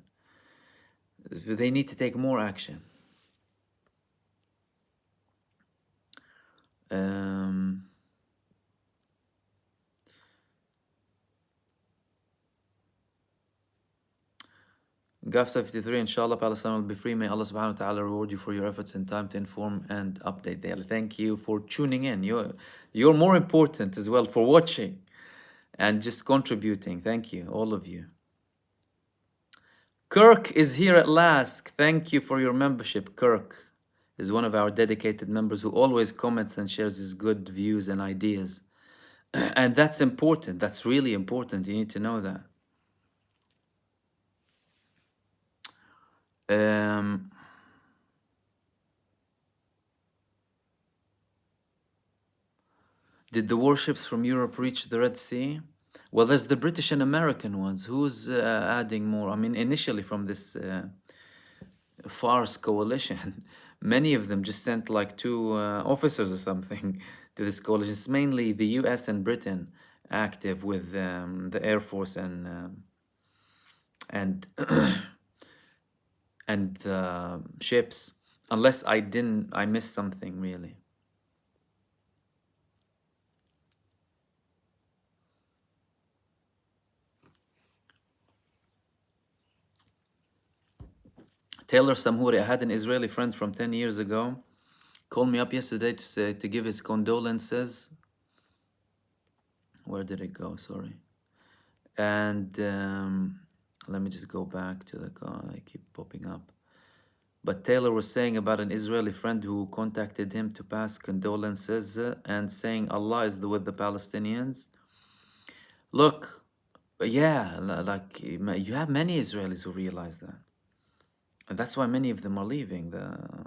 They need to take more action. GAF 53, inshallah, Palestine will be free. May Allah subhanahu wa ta'ala reward you for your efforts and time to inform and update daily. Thank you for tuning in. You're more important as well for watching and just contributing. Thank you, all of you. Kirk is here at last. Thank you for your membership. Kirk is one of our dedicated members who always comments and shares his good views and ideas. And that's important. That's really important. You need to know that. Did the warships from Europe reach the Red Sea? Well, there's the British and American ones. Who's adding more? I mean, initially from this farce coalition, many of them just sent like 2 officers or something to this coalition. It's mainly the US and Britain active with the Air Force and ships, unless I missed something really. Taylor Samhouri, I had an Israeli friend from 10 years ago, called me up yesterday to give his condolences. Where did it go? Sorry. And let me just go back to the guy. I keep popping up. But Taylor was saying about an Israeli friend who contacted him to pass condolences and saying Allah is with the Palestinians. Look, yeah, like you have many Israelis who realize that. And that's why many of them are leaving.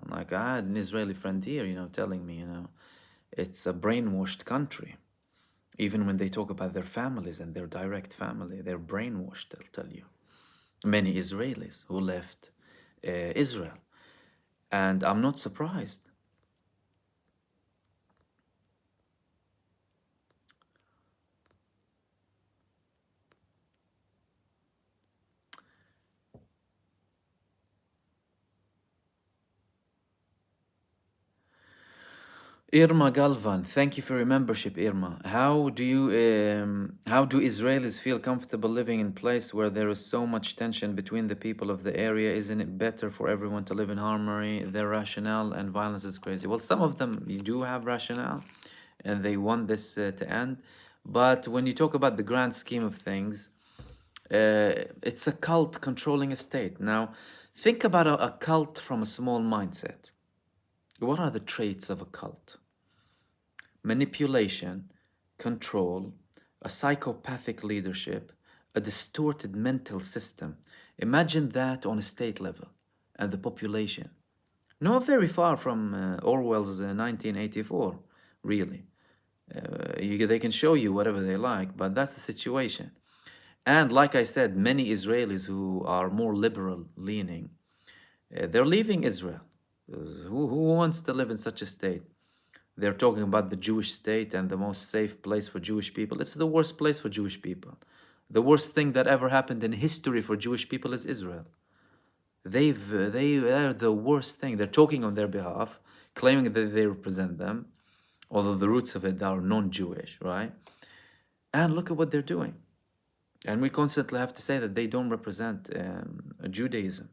Like I had an Israeli friend here, telling me, it's a brainwashed country. Even when they talk about their families and their direct family, they're brainwashed, they'll tell you. Many Israelis who left Israel. And I'm not surprised. Irma Galvan, thank you for your membership, Irma. How do Israelis feel comfortable living in a place where there is so much tension between the people of the area? Isn't it better for everyone to live in harmony? Their rationale and violence is crazy. Well, some of them do have rationale, and they want this to end. But when you talk about the grand scheme of things, it's a cult controlling a state. Now, think about a cult from a small mindset. What are the traits of a cult? Manipulation, control, a psychopathic leadership, a distorted mental system. Imagine that on a state level and the population. Not very far from Orwell's 1984, really. They can show you whatever they like, but that's the situation. And like I said, many Israelis who are more liberal leaning, they're leaving Israel. Who wants to live in such a state? They're talking about the Jewish state and the most safe place for Jewish people. It's the worst place for Jewish people. The worst thing that ever happened in history for Jewish people is Israel. They are the worst thing. They're talking on their behalf, claiming that they represent them, although the roots of it are non-Jewish, right? And look at what they're doing. And we constantly have to say that they don't represent Judaism,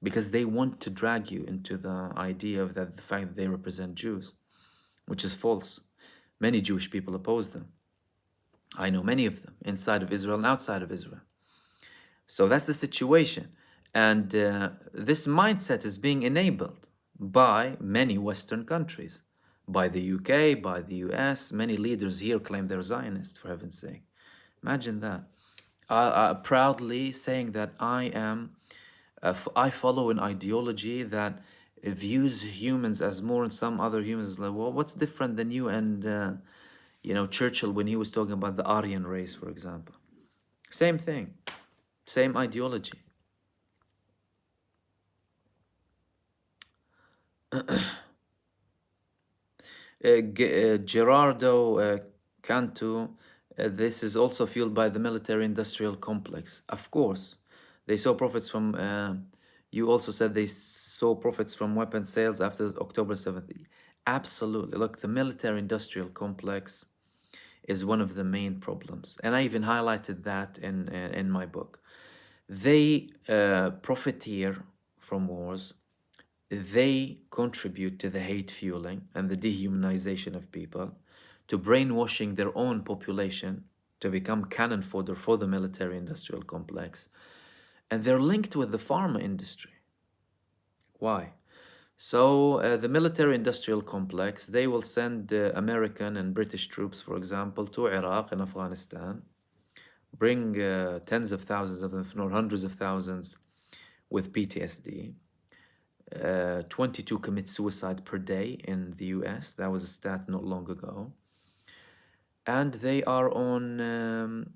because they want to drag you into the idea of the fact that they represent Jews, which is false. Many Jewish people oppose them. I know many of them inside of Israel and outside of Israel. So that's the situation. And this mindset is being enabled by many Western countries, by the UK, by the US. Many leaders here claim they're Zionists, for heaven's sake. Imagine that. Proudly saying that I follow an ideology that views humans as more, and some other humans like, well, what's different than you and Churchill when he was talking about the Aryan race, for example? Same thing, same ideology. Gerardo Cantu, this is also fueled by the military-industrial complex. Of course, they saw profits from, you also said they saw profits from weapon sales after October 7th. Absolutely. Look, the military-industrial complex is one of the main problems. And I even highlighted that in my book. They profiteer from wars. They contribute to the hate fueling and the dehumanization of people, to brainwashing their own population to become cannon fodder for the military-industrial complex. And they're linked with the pharma industry. Why? So the military-industrial complex, they will send American and British troops, for example, to Iraq and Afghanistan, bring tens of thousands of them, if not hundreds of thousands, with PTSD. 22 commit suicide per day in the US. That was a stat not long ago. And they are on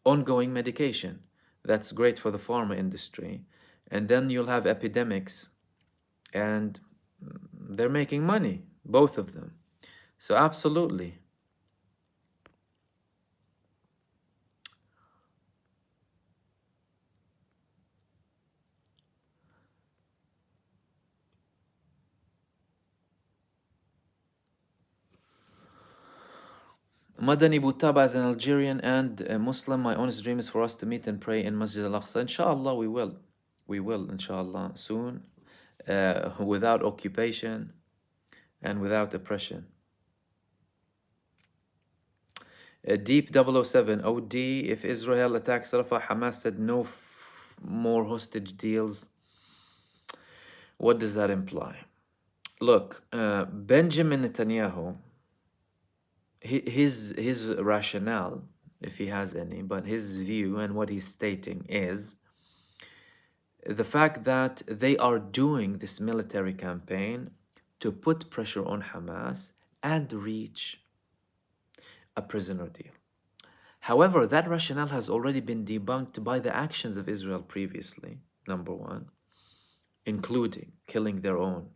ongoing medication. That's great for the pharma industry. And then you'll have epidemics, and they're making money, both of them. So absolutely. Madani Butaba, as an Algerian and a Muslim, my honest dream is for us to meet and pray in Masjid al-Aqsa. Inshallah, we will. We will, inshallah, soon, without occupation and without oppression. Deep 007, OD, if Israel attacks Rafah, Hamas said no more hostage deals. What does that imply? Look, Benjamin Netanyahu, his rationale, if he has any, but his view and what he's stating is the fact that they are doing this military campaign to put pressure on Hamas and reach a prisoner deal. However, that rationale has already been debunked by the actions of Israel previously, number one, including killing their own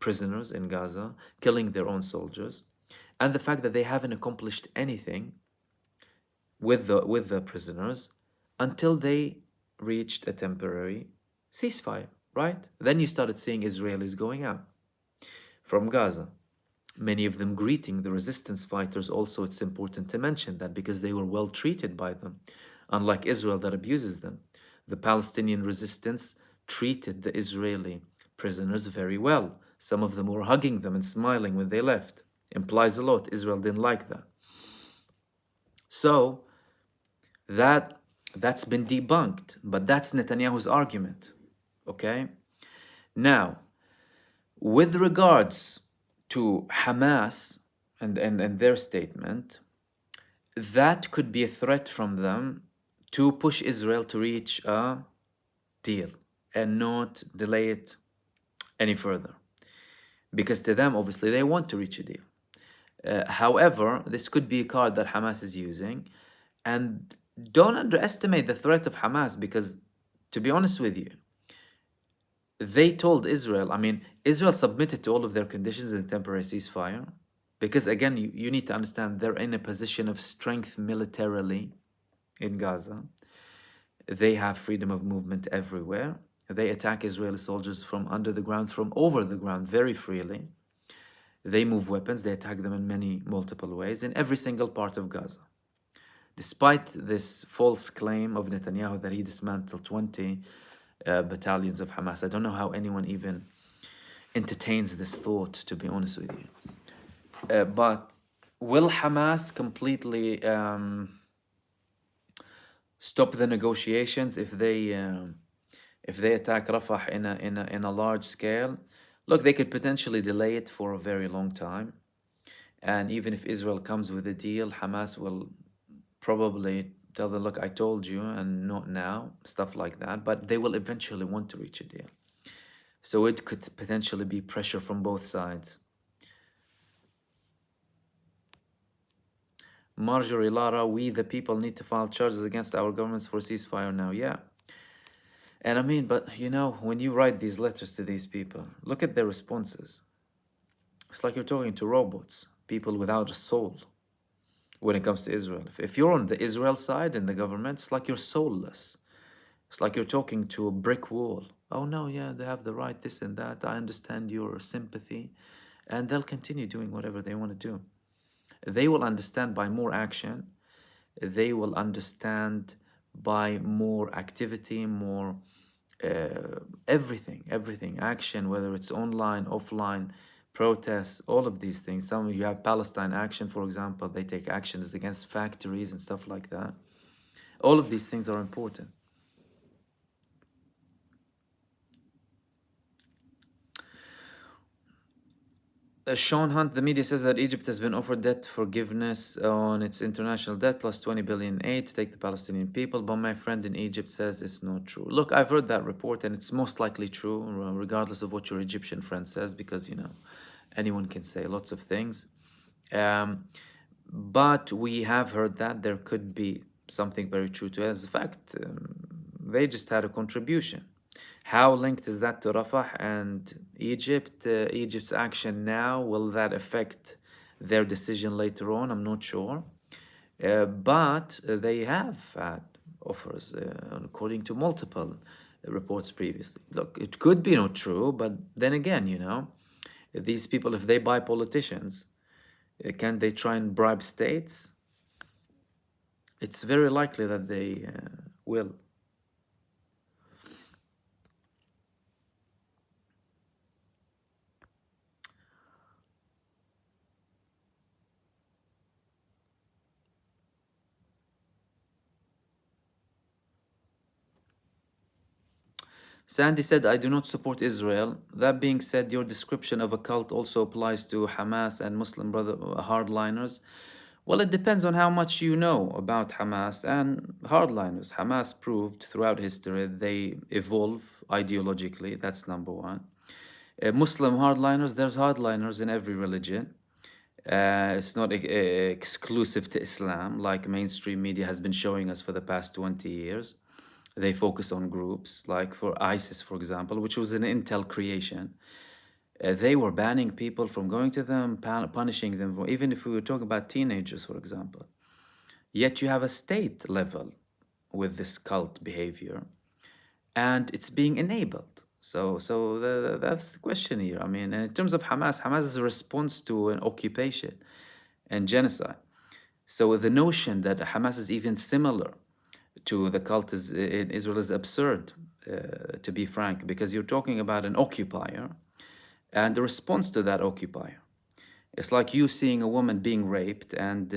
prisoners in Gaza, killing their own soldiers, and the fact that they haven't accomplished anything with the prisoners until they reached a temporary ceasefire, right? Then you started seeing Israelis going out from Gaza. Many of them greeting the resistance fighters. Also, it's important to mention that because they were well treated by them, unlike Israel that abuses them. The Palestinian resistance treated the Israeli prisoners very well. Some of them were hugging them and smiling when they left. Implies a lot. Israel didn't like that. So that's been debunked, but that's Netanyahu's argument. Okay? Now, with regards to Hamas and their statement, that could be a threat from them to push Israel to reach a deal and not delay it any further. Because to them, obviously, they want to reach a deal. However, this could be a card that Hamas is using. And don't underestimate the threat of Hamas, because, to be honest with you, they told Israel, Israel submitted to all of their conditions in the temporary ceasefire. Because again, you need to understand they're in a position of strength militarily in Gaza. They have freedom of movement everywhere. They attack Israeli soldiers from under the ground, from over the ground very freely. They move weapons, they attack them in multiple ways in every single part of Gaza. Despite this false claim of Netanyahu that he dismantled 20 battalions of Hamas. I don't know how anyone even entertains this thought, to be honest with you. But will Hamas completely stop the negotiations if they attack Rafah in a large scale? Look, they could potentially delay it for a very long time. And even if Israel comes with a deal, Hamas will probably tell them, look, I told you, and not now, stuff like that. But they will eventually want to reach a deal. So it could potentially be pressure from both sides. Marjorie Lara, we the people need to file charges against our governments for ceasefire now. Yeah. And but when you write these letters to these people, look at their responses. It's like you're talking to robots, people without a soul. When it comes to Israel, if you're on the Israel side in the government, it's like you're soulless. It's like you're talking to a brick wall. Oh no, yeah, they have the right, this and that. I understand your sympathy. And they'll continue doing whatever they want to do. They will understand by more action. They will understand by more activity, more everything, action, whether it's online, offline, protests, all of these things. Some of you have Palestine Action, for example. They take actions against factories and stuff like that. All of these things are important. Sean Hunt, the media says that Egypt has been offered debt forgiveness on its international debt plus 20 billion aid to take the Palestinian people, but my friend in Egypt says it's not true. Look, I've heard that report and it's most likely true, regardless of what your Egyptian friend says, because, anyone can say lots of things. But we have heard that there could be something very true to it. As a fact, they just had a contribution. How linked is that to Rafah and Egypt? Egypt's action now, will that affect their decision later on? I'm not sure. But they have had offers, according to multiple reports previously. Look, it could be not true, but then again, these people, if they buy politicians, can they try and bribe states? It's very likely that they will. Sandy said, I do not support Israel. That being said, your description of a cult also applies to Hamas and Muslim brother hardliners. Well, it depends on how much you know about Hamas and hardliners. Hamas proved throughout history they evolve ideologically. That's number one. Muslim hardliners, there's hardliners in every religion. It's not exclusive to Islam, like mainstream media has been showing us for the past 20 years. They focus on groups, like for ISIS, for example, which was an intel creation. They were banning people from going to them, punishing them, even if we were talking about teenagers, for example. Yet you have a state level with this cult behavior, and it's being enabled. So that's the question here. I mean, and in terms of Hamas, Hamas is a response to an occupation and genocide. So the notion that Hamas is even similar to the cult in Israel is absurd, to be frank, because you're talking about an occupier and the response to that occupier. It's like you seeing a woman being raped and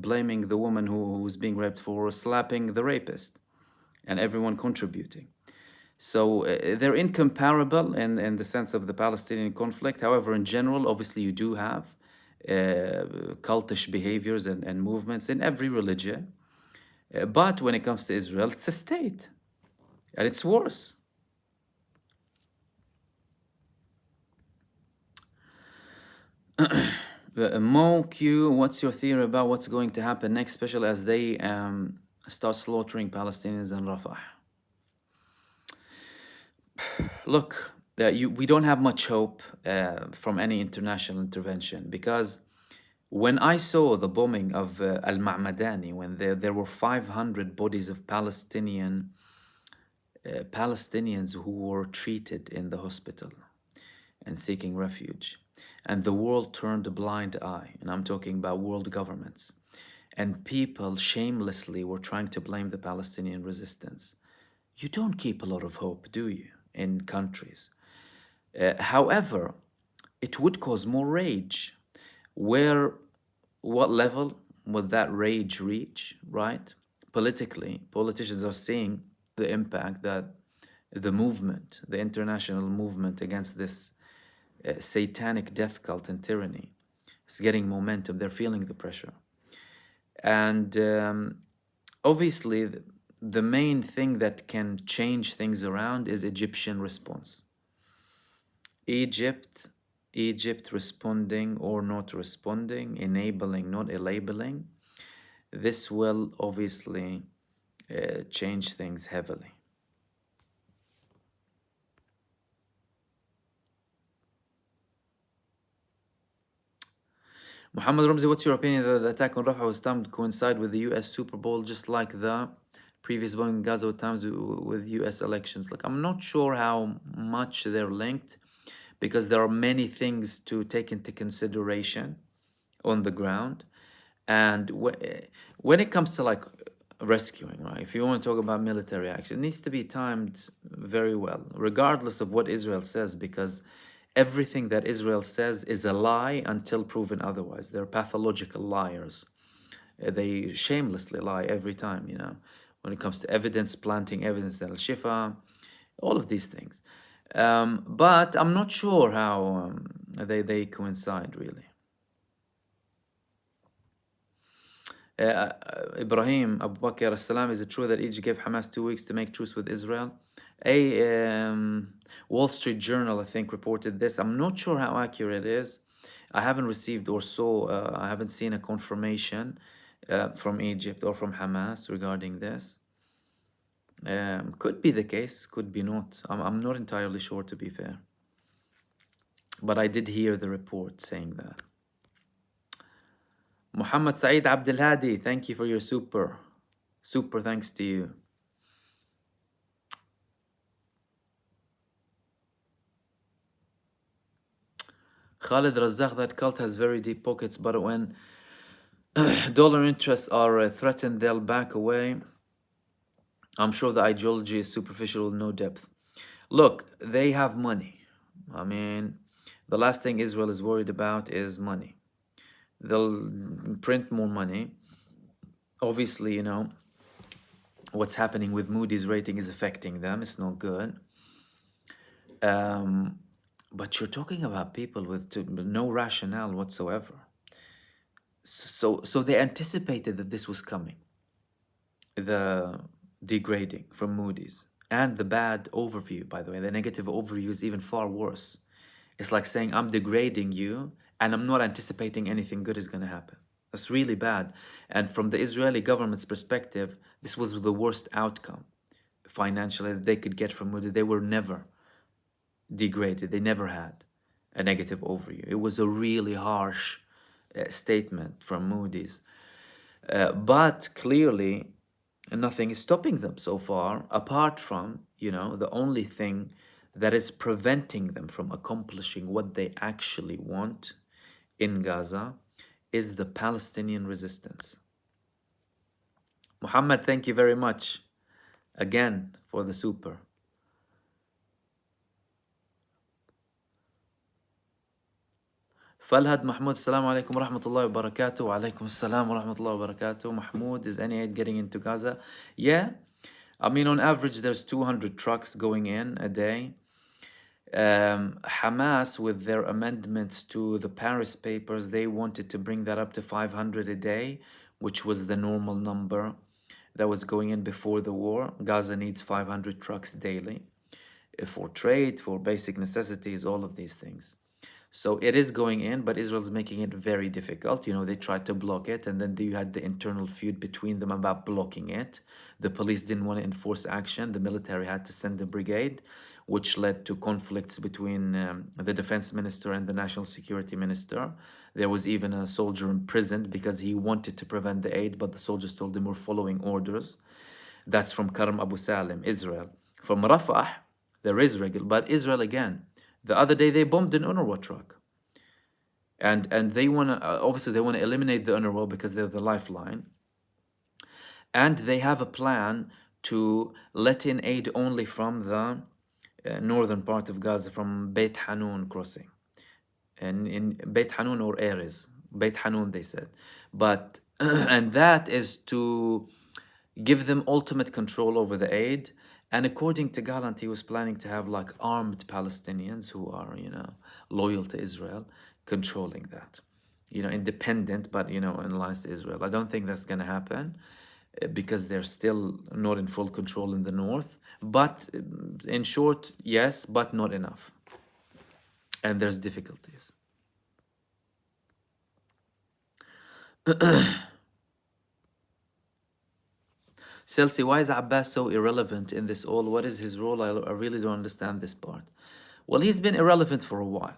blaming the woman who's being raped for slapping the rapist, and everyone contributing. So they're incomparable in the sense of the Palestinian conflict. However, in general, obviously you do have cultish behaviors and movements in every religion. But when it comes to Israel, it's a state, and it's worse. Mo Q, what's your theory about what's going to happen next, especially as they start slaughtering Palestinians in Rafah? Look, we don't have much hope from any international intervention, because when I saw the bombing of Al-Ma'madani, when there were 500 bodies of Palestinians who were treated in the hospital and seeking refuge, and the world turned a blind eye, and I'm talking about world governments, and people shamelessly were trying to blame the Palestinian resistance. You don't keep a lot of hope, do you, in countries? However, it would cause more rage. What level would that rage reach, right? Politically, politicians are seeing the impact that the movement, the international movement against this satanic death cult and tyranny, is getting momentum. They're feeling the pressure. And obviously, the main thing that can change things around is Egyptian response. Egypt responding or not responding, enabling, not enabling, this will obviously change things heavily. Muhammad Ramzi, what's your opinion that the attack on Rafah was timed to coincide with the US Super Bowl, just like the previous bombing in Gaza times with US elections? Like, I'm not sure how much they're linked, because there are many things to take into consideration on the ground. And when it comes to like rescuing, right, if you want to talk about military action, it needs to be timed very well, regardless of what Israel says, because everything that Israel says is a lie until proven otherwise. They're pathological liars. They shamelessly lie every time, when it comes to evidence, planting evidence, al-Shifa, all of these things. But I'm not sure how they coincide, really. Ibrahim Abu Bakr as-Salam, is it true that Egypt gave Hamas 2 weeks to make truce with Israel? A Wall Street Journal, I think, reported this. I'm not sure how accurate it is. I haven't received or I haven't seen a confirmation from Egypt or from Hamas regarding this. Could be the case, could be not. I'm not entirely sure, to be fair. But I did hear the report saying that. Muhammad Saeed Abdel Hadi, thank you for your super thanks to you. Khalid Razak, that cult has very deep pockets, but when dollar interests are threatened, they'll back away. I'm sure the ideology is superficial, no depth. Look, they have money. I mean, the last thing Israel is worried about is money. They'll print more money. Obviously, what's happening with Moody's rating is affecting them. It's not good. But you're talking about people with no rationale whatsoever. So they anticipated that this was coming, the degrading from Moody's. And the bad overview, by the way, the negative overview is even far worse. It's like saying, I'm degrading you and I'm not anticipating anything good is going to happen. That's really bad. And from the Israeli government's perspective, this was the worst outcome financially that they could get from Moody. They were never degraded. They never had a negative overview. It was a really harsh statement from Moody's. But clearly, nothing is stopping them so far, apart from, the only thing that is preventing them from accomplishing what they actually want in Gaza is the Palestinian resistance. Muhammad, thank you very much again for the super. Falhad Mahmoud, Assalamu alaikum wa rahmatullahi wa barakatuh. Wa alaikum assalam wa rahmatullahi wa barakatuh. Mahmoud, is any aid getting into Gaza? Yeah. I mean, on average, there's 200 trucks going in a day. Hamas, with their amendments to the Paris papers, they wanted to bring that up to 500 a day, which was the normal number that was going in before the war. Gaza needs 500 trucks daily for trade, for basic necessities, all of these things. So it is going in, but Israel's making it very difficult. They tried to block it, and then you had the internal feud between them about blocking it. The police didn't want to enforce action. The military had to send a brigade, which led to conflicts between the defense minister and the national security minister. There was even a soldier imprisoned because he wanted to prevent the aid, but the soldiers told him, we're following orders. That's from Karam Abu Salim, Israel. From Rafah, there is regular, but Israel again. The other day they bombed an UNRWA truck. And they want to, obviously they want to eliminate the UNRWA because they're the lifeline. And they have a plan to let in aid only from the northern part of Gaza, from Beit Hanun crossing. And in Beit Hanun or Erez. Beit Hanun, they said. But, and that is to give them ultimate control over the aid. And according to Gallant, he was planning to have like armed Palestinians who are, loyal to Israel, controlling that. Independent, but, in alliance to Israel. I don't think that's going to happen because they're still not in full control in the north. But in short, yes, but not enough. And there's difficulties. Celsi, why is Abbas so irrelevant in this all? What is his role? I really don't understand this part. Well, he's been irrelevant for a while.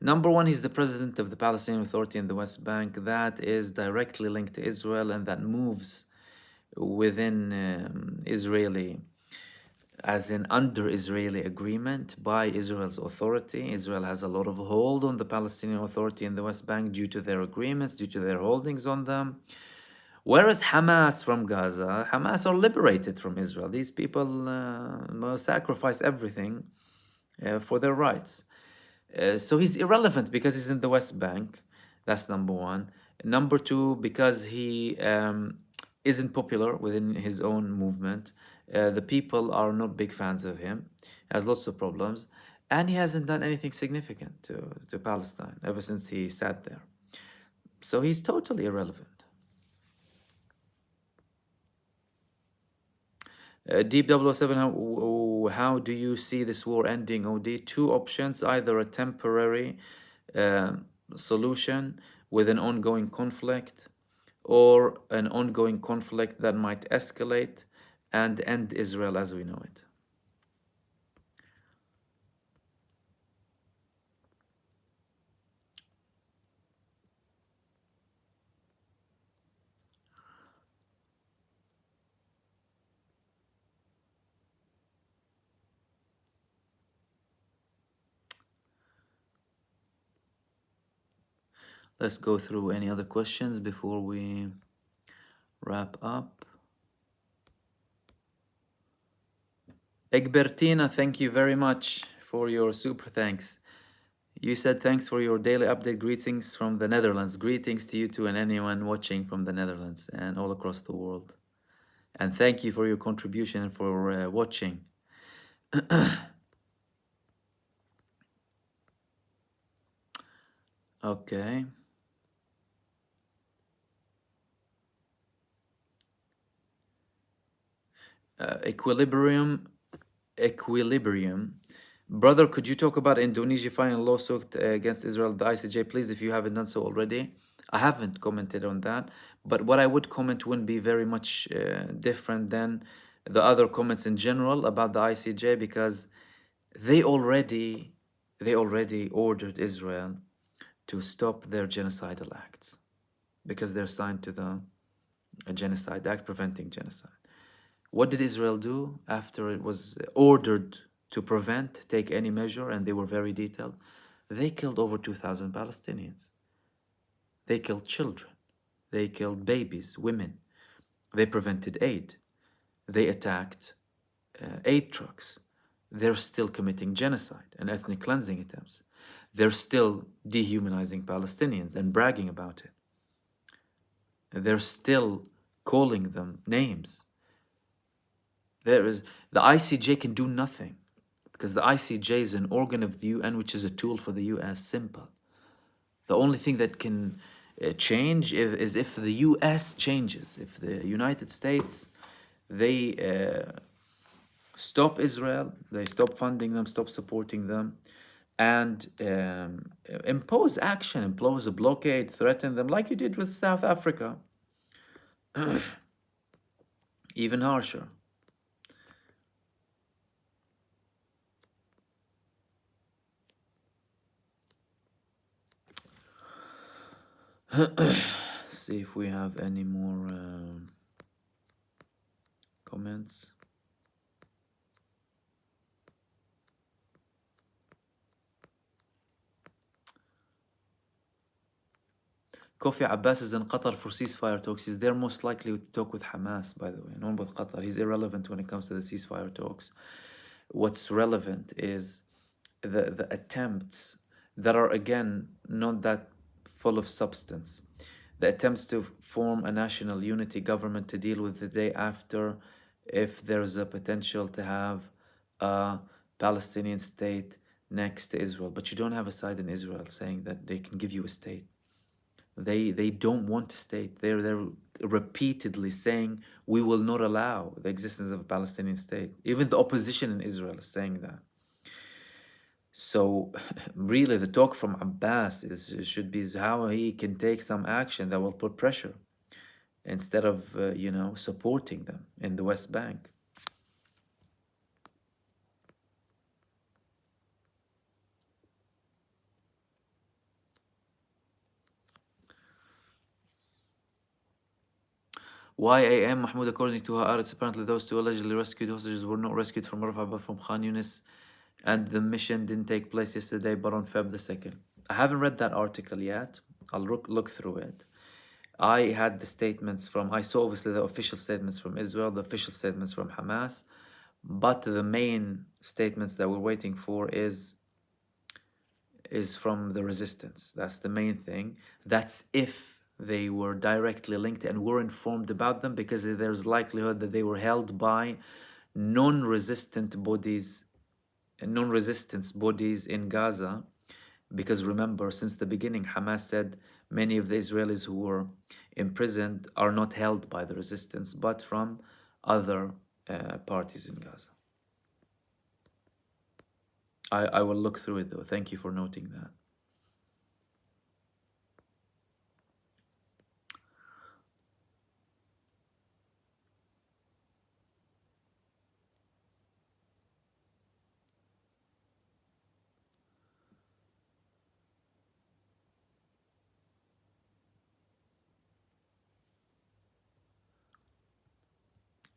Number one, he's the president of the Palestinian Authority in the West Bank. That is directly linked to Israel, and that moves within Israeli, as in under Israeli agreement by Israel's authority. Israel has a lot of hold on the Palestinian Authority in the West Bank due to their agreements, due to their holdings on them. Whereas Hamas from Gaza, Hamas are liberated from Israel. These people sacrifice everything for their rights. So he's irrelevant because he's in the West Bank. That's number one. Number two, because he isn't popular within his own movement. The people are not big fans of him. He has lots of problems. And he hasn't done anything significant to Palestine ever since he sat there. So he's totally irrelevant. Deep 007, how do you see this war ending, OD? Two options, either a temporary solution with an ongoing conflict, or an ongoing conflict that might escalate and end Israel as we know it. Let's go through any other questions before we wrap up. Egbertina, thank you very much for your super thanks. You said thanks for your daily update. Greetings from the Netherlands. Greetings to you too and anyone watching from the Netherlands and all across the world. And thank you for your contribution and for watching. Okay. Equilibrium. Equilibrium. Brother, could you talk about Indonesia filing lawsuit against Israel, the ICJ, please, if you haven't done so already? I haven't commented on that, but what I would comment wouldn't be very much different than the other comments in general about the ICJ, because they already ordered Israel to stop their genocidal acts because they're signed to the Genocide Act preventing genocide. What did Israel do after it was ordered to prevent, take any measure, and they were very detailed? They killed over 2,000 Palestinians. They killed children. They killed babies, women. They prevented aid. They attacked aid trucks. They're still committing genocide and ethnic cleansing attempts. They're still dehumanizing Palestinians and bragging about it. They're still calling them names. The ICJ can do nothing because the ICJ is an organ of the UN, which is a tool for the US. Simple. The only thing that can change is if the US changes. If the United States, they stop Israel, they stop funding them, stop supporting them, and impose action, impose a blockade, threaten them, like you did with South Africa. Even harsher. See if we have any more comments. Kofi Abbas is in Qatar for ceasefire talks. He's there most likely to talk with Hamas, by the way, not with Qatar. He's irrelevant when it comes to the ceasefire talks. What's relevant is the attempts that are, again, not that full of substance. The attempts to form a national unity government to deal with the day after if there's a potential to have a Palestinian state next to Israel. But you don't have a side in Israel saying that they can give you a state. They don't want a state. They're repeatedly saying we will not allow the existence of a Palestinian state. Even the opposition in Israel is saying that. So really the talk from Abbas should be how he can take some action that will put pressure instead of supporting them in the West Bank. YAM Mahmoud, according to Haaretz, apparently those two allegedly rescued hostages were not rescued from Rafah but from Khan Younis, and the mission didn't take place yesterday but on Feb the 2nd. I haven't read that article yet. I'll look through it. I had the statements I saw obviously the official statements from Israel, the official statements from Hamas, but the main statements that we're waiting for is from the resistance. That's the main thing. That's if they were directly linked and were informed about them, because there's likelihood that they were held by non-resistance bodies in Gaza. Because remember, since the beginning, Hamas said many of the Israelis who were imprisoned are not held by the resistance, but from other parties in Gaza. I will look through it though. Thank you for noting that.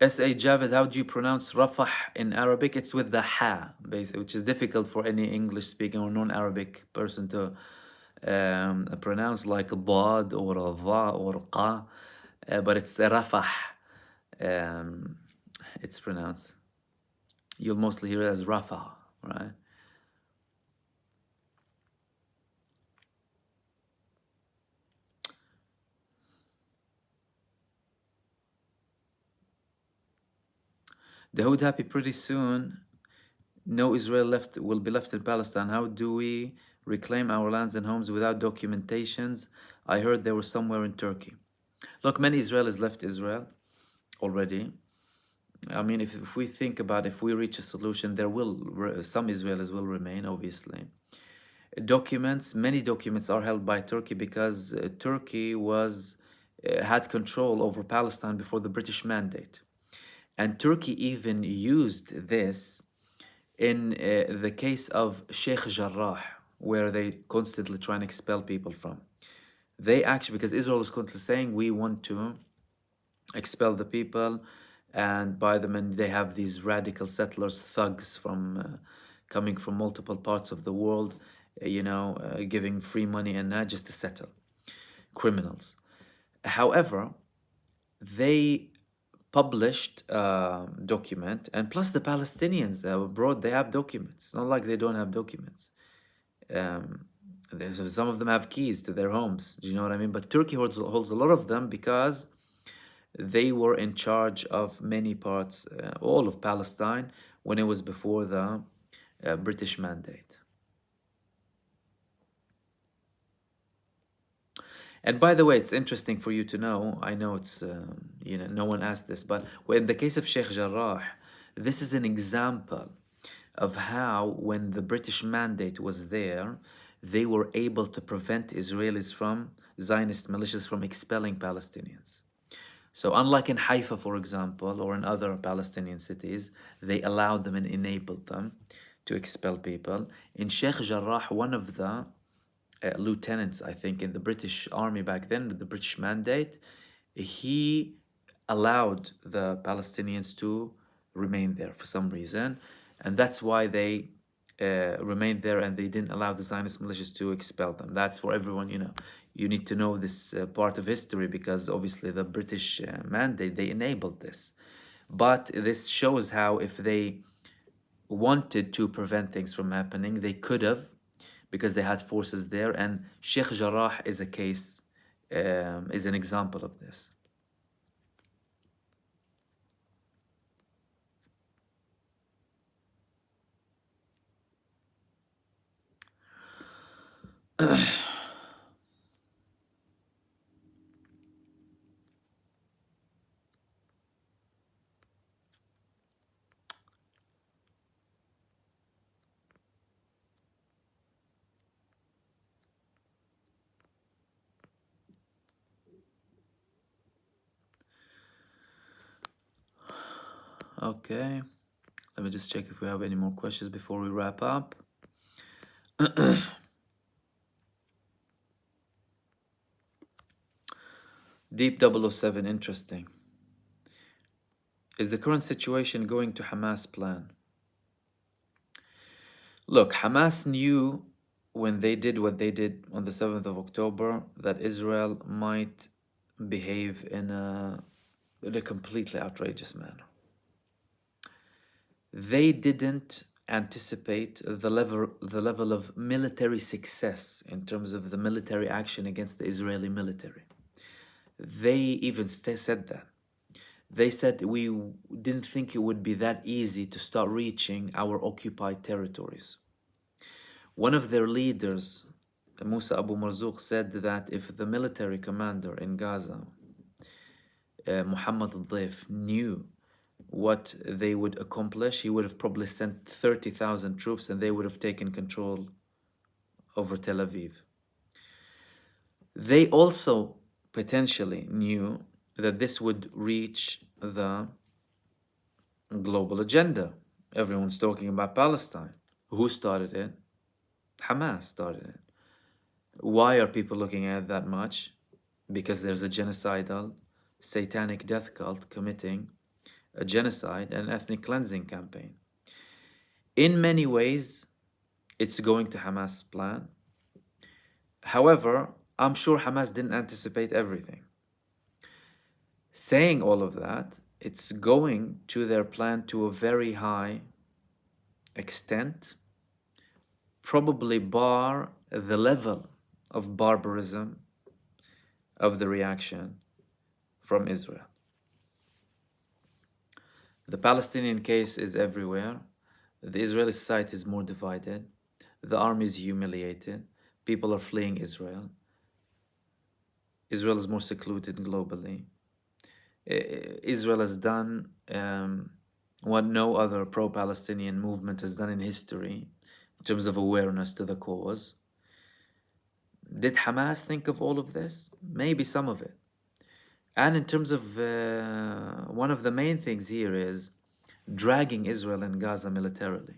S.A. Javed, how do you pronounce Rafah in Arabic? It's with the ha, basically, which is difficult for any English speaking or non-Arabic person to pronounce, like Dad or Dha or Qa, but it's Rafah. It's pronounced. You'll mostly hear it as Rafah, right? Dahoud Happy, pretty soon no Israel will be left in Palestine. How do we reclaim our lands and homes without documentations. I heard they were somewhere in Turkey. Look, many Israelis left Israel already. I mean, if we think about if we reach a solution, there will some Israelis will remain, obviously. Documents, many documents are held by Turkey because Turkey was had control over Palestine before the British Mandate. And Turkey even used this in the case of Sheikh Jarrah, where they constantly try and expel people from. They actually, because Israel is constantly saying, we want to expel the people, and by them, and they have these radical settlers, thugs from coming from multiple parts of the world, giving free money and just to settle criminals. However, they published document, and plus the Palestinians abroad, they have documents. It's not like they don't have documents. Some of them have keys to their homes. Do you know what I mean? But Turkey holds a lot of them because they were in charge of many parts, all of Palestine, when it was before the British Mandate. And by the way, it's interesting for you to know, I know it's, no one asked this, but in the case of Sheikh Jarrah, this is an example of how, when the British Mandate was there, they were able to prevent Israelis from, Zionist militias from expelling Palestinians. So unlike in Haifa, for example, or in other Palestinian cities, they allowed them and enabled them to expel people. In Sheikh Jarrah, one of the lieutenants, I think, in the British Army back then, with the British Mandate, he allowed the Palestinians to remain there for some reason. And that's why they remained there, and they didn't allow the Zionist militias to expel them. That's for everyone, you need to know this part of history, because obviously the British Mandate, they enabled this. But this shows how if they wanted to prevent things from happening, they could have, because they had forces there. And Sheikh Jarrah is a case, is an example of this. Okay, let me just check if we have any more questions before we wrap up. Deep 007, interesting. Is the current situation going to Hamas plan? Look, Hamas knew when they did what they did on the 7th of October that Israel might behave in a completely outrageous manner. They didn't anticipate the level of military success in terms of the military action against the Israeli military. They even said that. They said, we didn't think it would be that easy to start reaching our occupied territories. One of their leaders, Musa Abu Marzouk, said that if the military commander in Gaza, Muhammad al-Daif, knew what they would accomplish, he would have probably sent 30,000 troops and they would have taken control over Tel Aviv. They also potentially knew that this would reach the global agenda. Everyone's talking about Palestine. Who started it? Hamas started it. Why are people looking at it that much? Because there's a genocidal, satanic death cult committing a genocide and ethnic cleansing campaign. In many ways, it's going to Hamas' plan. However, I'm sure Hamas didn't anticipate everything. Saying all of that, it's going to their plan to a very high extent, probably bar the level of barbarism of the reaction from Israel. The Palestinian case is everywhere. The Israeli society is more divided. The army is humiliated. People are fleeing Israel. Israel is more secluded globally. Israel has done what no other pro-Palestinian movement has done in history in terms of awareness to the cause. Did Hamas think of all of this? Maybe some of it. And in terms of one of the main things here is dragging Israel and Gaza militarily,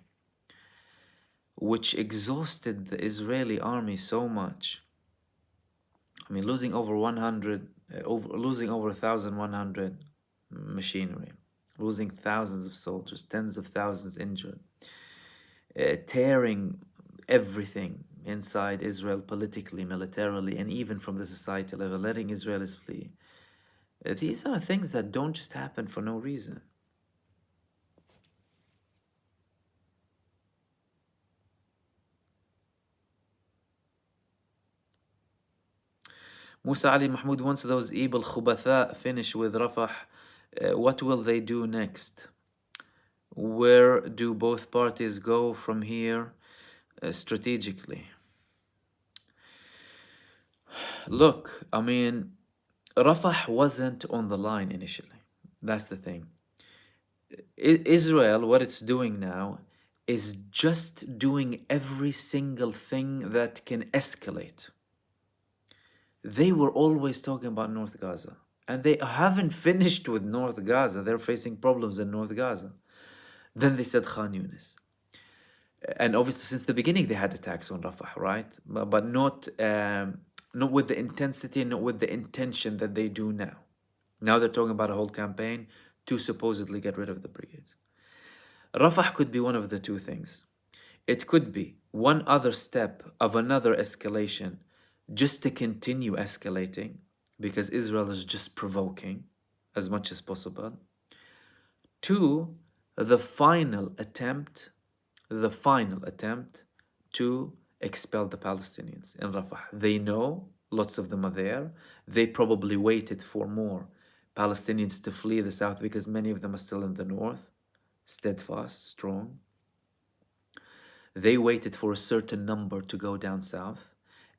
which exhausted the Israeli army so much. I mean, losing over 1,100 machinery, losing thousands of soldiers, tens of thousands injured, tearing everything inside Israel politically, militarily, and even from the society level, letting Israelis flee. These are things that don't just happen for no reason. Musa Ali Mahmoud, once those evil khubatha finish with Rafah, what will they do next? Where do both parties go from here strategically? Look, I mean, Rafah wasn't on the line initially. That's the thing. Israel, what it's doing now, is just doing every single thing that can escalate. They were always talking about North Gaza, and they haven't finished with North Gaza. They're facing problems in North Gaza. Then they said Khan Younis. And obviously, since the beginning, they had attacks on Rafah, right? But not with the intensity, not with the intention that they do now. Now they're talking about a whole campaign to supposedly get rid of the brigades. Rafah could be one of the two things. It could be one other step of another escalation just to continue escalating because Israel is just provoking as much as possible. Two, the final attempt to expel the Palestinians in Rafah. They know lots of them are there. They probably waited for more Palestinians to flee the south because many of them are still in the north, steadfast, strong. They waited for a certain number to go down south,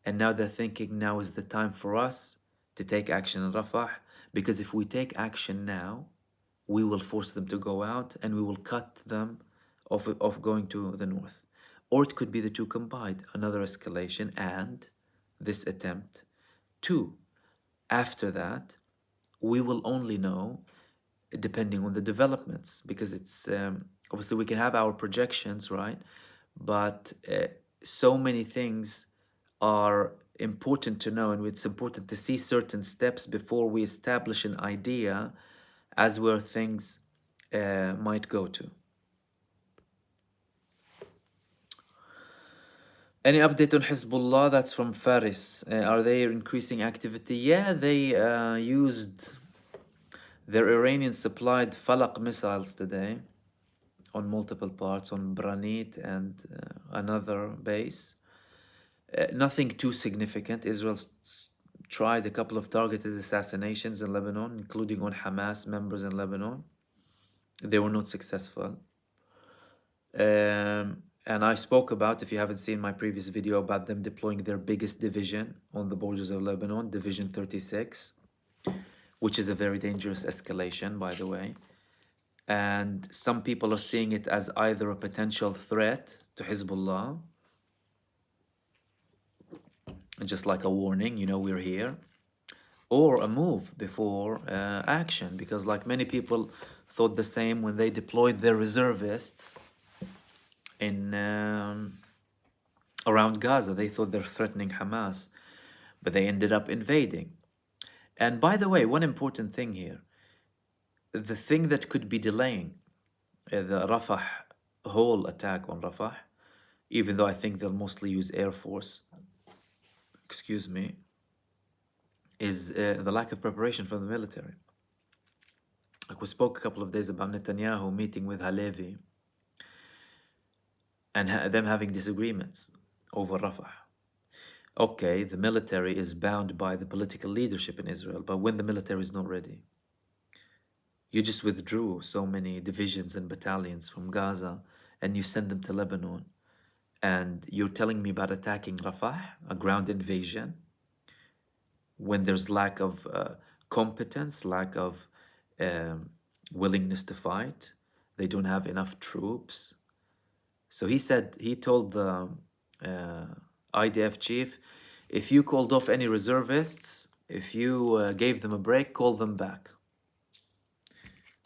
and now they're thinking now is the time for us to take action in Rafah, because if we take action now, we will force them to go out and we will cut them off going to the north. Or it could be the two combined, another escalation and this attempt. Two, after that, we will only know depending on the developments, because it's obviously we can have our projections, right? But so many things are important to know, and it's important to see certain steps before we establish an idea as where things might go to. Any update on Hezbollah? That's from Faris. Are they increasing activity? Yeah, they used their Iranian-supplied Falak missiles today on multiple parts, on Branit and another base. Nothing too significant. Israel tried a couple of targeted assassinations in Lebanon, including on Hamas members in Lebanon. They were not successful. And I spoke about, if you haven't seen my previous video, about them deploying their biggest division on the borders of Lebanon, Division 36, which is a very dangerous escalation, by the way. And some people are seeing it as either a potential threat to Hezbollah, just like a warning, you know, we're here, or a move before action, because like many people thought the same when they deployed their reservists in around Gaza. They thought they're threatening Hamas, but they ended up invading. And by the way, one important thing here, the thing that could be delaying the Rafah whole attack on Rafah, even though I think they'll mostly use Air Force, excuse me, is the lack of preparation from the military. Like we spoke a couple of days about Netanyahu meeting with Halevi and them having disagreements over Rafah. Okay, the military is bound by the political leadership in Israel, but when the military is not ready, you just withdrew so many divisions and battalions from Gaza and you send them to Lebanon, And you're telling me about attacking Rafah, a ground invasion, when there's lack of competence, lack of um, willingness to fight. They don't have enough troops. So he told the IDF chief, if you called off any reservists, if you gave them a break, call them back.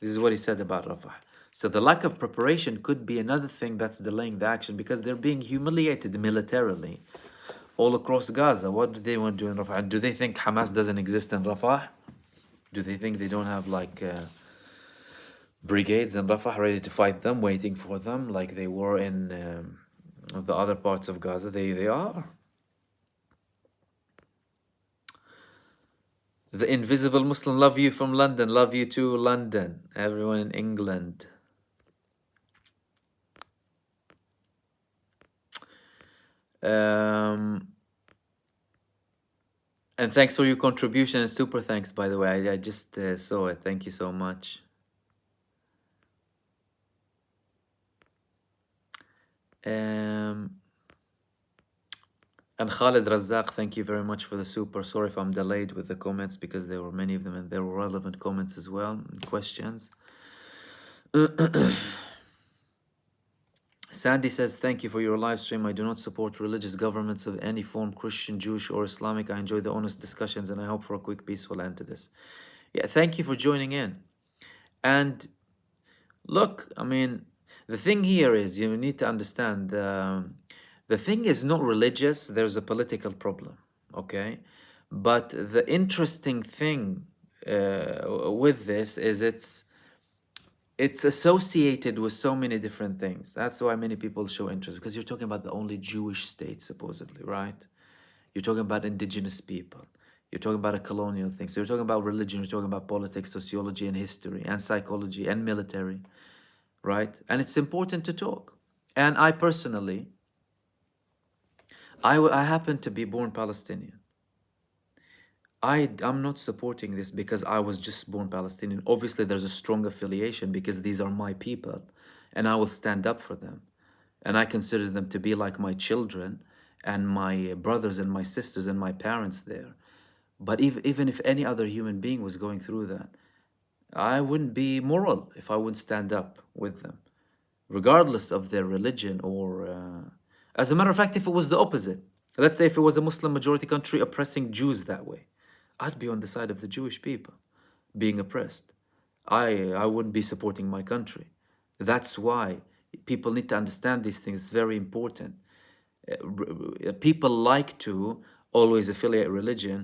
This is what he said about Rafah. So the lack of preparation could be another thing that's delaying the action, because they're being humiliated militarily all across Gaza. What do they want to do in Rafah? Do they think Hamas doesn't exist in Rafah? Do they think they don't have like brigades in Rafah ready to fight them, waiting for them like they were in the other parts of Gaza? They are. The invisible Muslim, love you from London. Love you too, London. Everyone in England. And thanks for your contribution and super thanks, by the way. I just saw it. Thank you so much. And Khalid Razak, thank you very much for the super. Sorry if I'm delayed with the comments, because there were many of them and there were relevant comments as well, and questions. Sandy says, thank you for your live stream. I do not support religious governments of any form, Christian, Jewish, or Islamic. I enjoy the honest discussions and I hope for a quick, peaceful end to this. Yeah, thank you for joining in. And look, I mean, the thing here is, you need to understand, the thing is not religious, there's a political problem, okay? But the interesting thing with this is it's associated with so many different things. That's why many people show interest, because you're talking about the only Jewish state, supposedly, right? You're talking about indigenous people. You're talking about a colonial thing. So you're talking about religion, you're talking about politics, sociology, and history, and psychology, and military, right? And it's important to talk. And I personally, I happen to be born Palestinian. I'm not supporting this because I was just born Palestinian. Obviously, there's a strong affiliation because these are my people and I will stand up for them. And I consider them to be like my children and my brothers and my sisters and my parents there. But even if any other human being was going through that, I wouldn't be moral if I wouldn't stand up with them, regardless of their religion or... as a matter of fact, if it was the opposite, let's say if it was a Muslim majority country oppressing Jews that way, I'd be on the side of the Jewish people being oppressed. I wouldn't be supporting my country. That's why people need to understand these things. It's very important. People like to always affiliate religion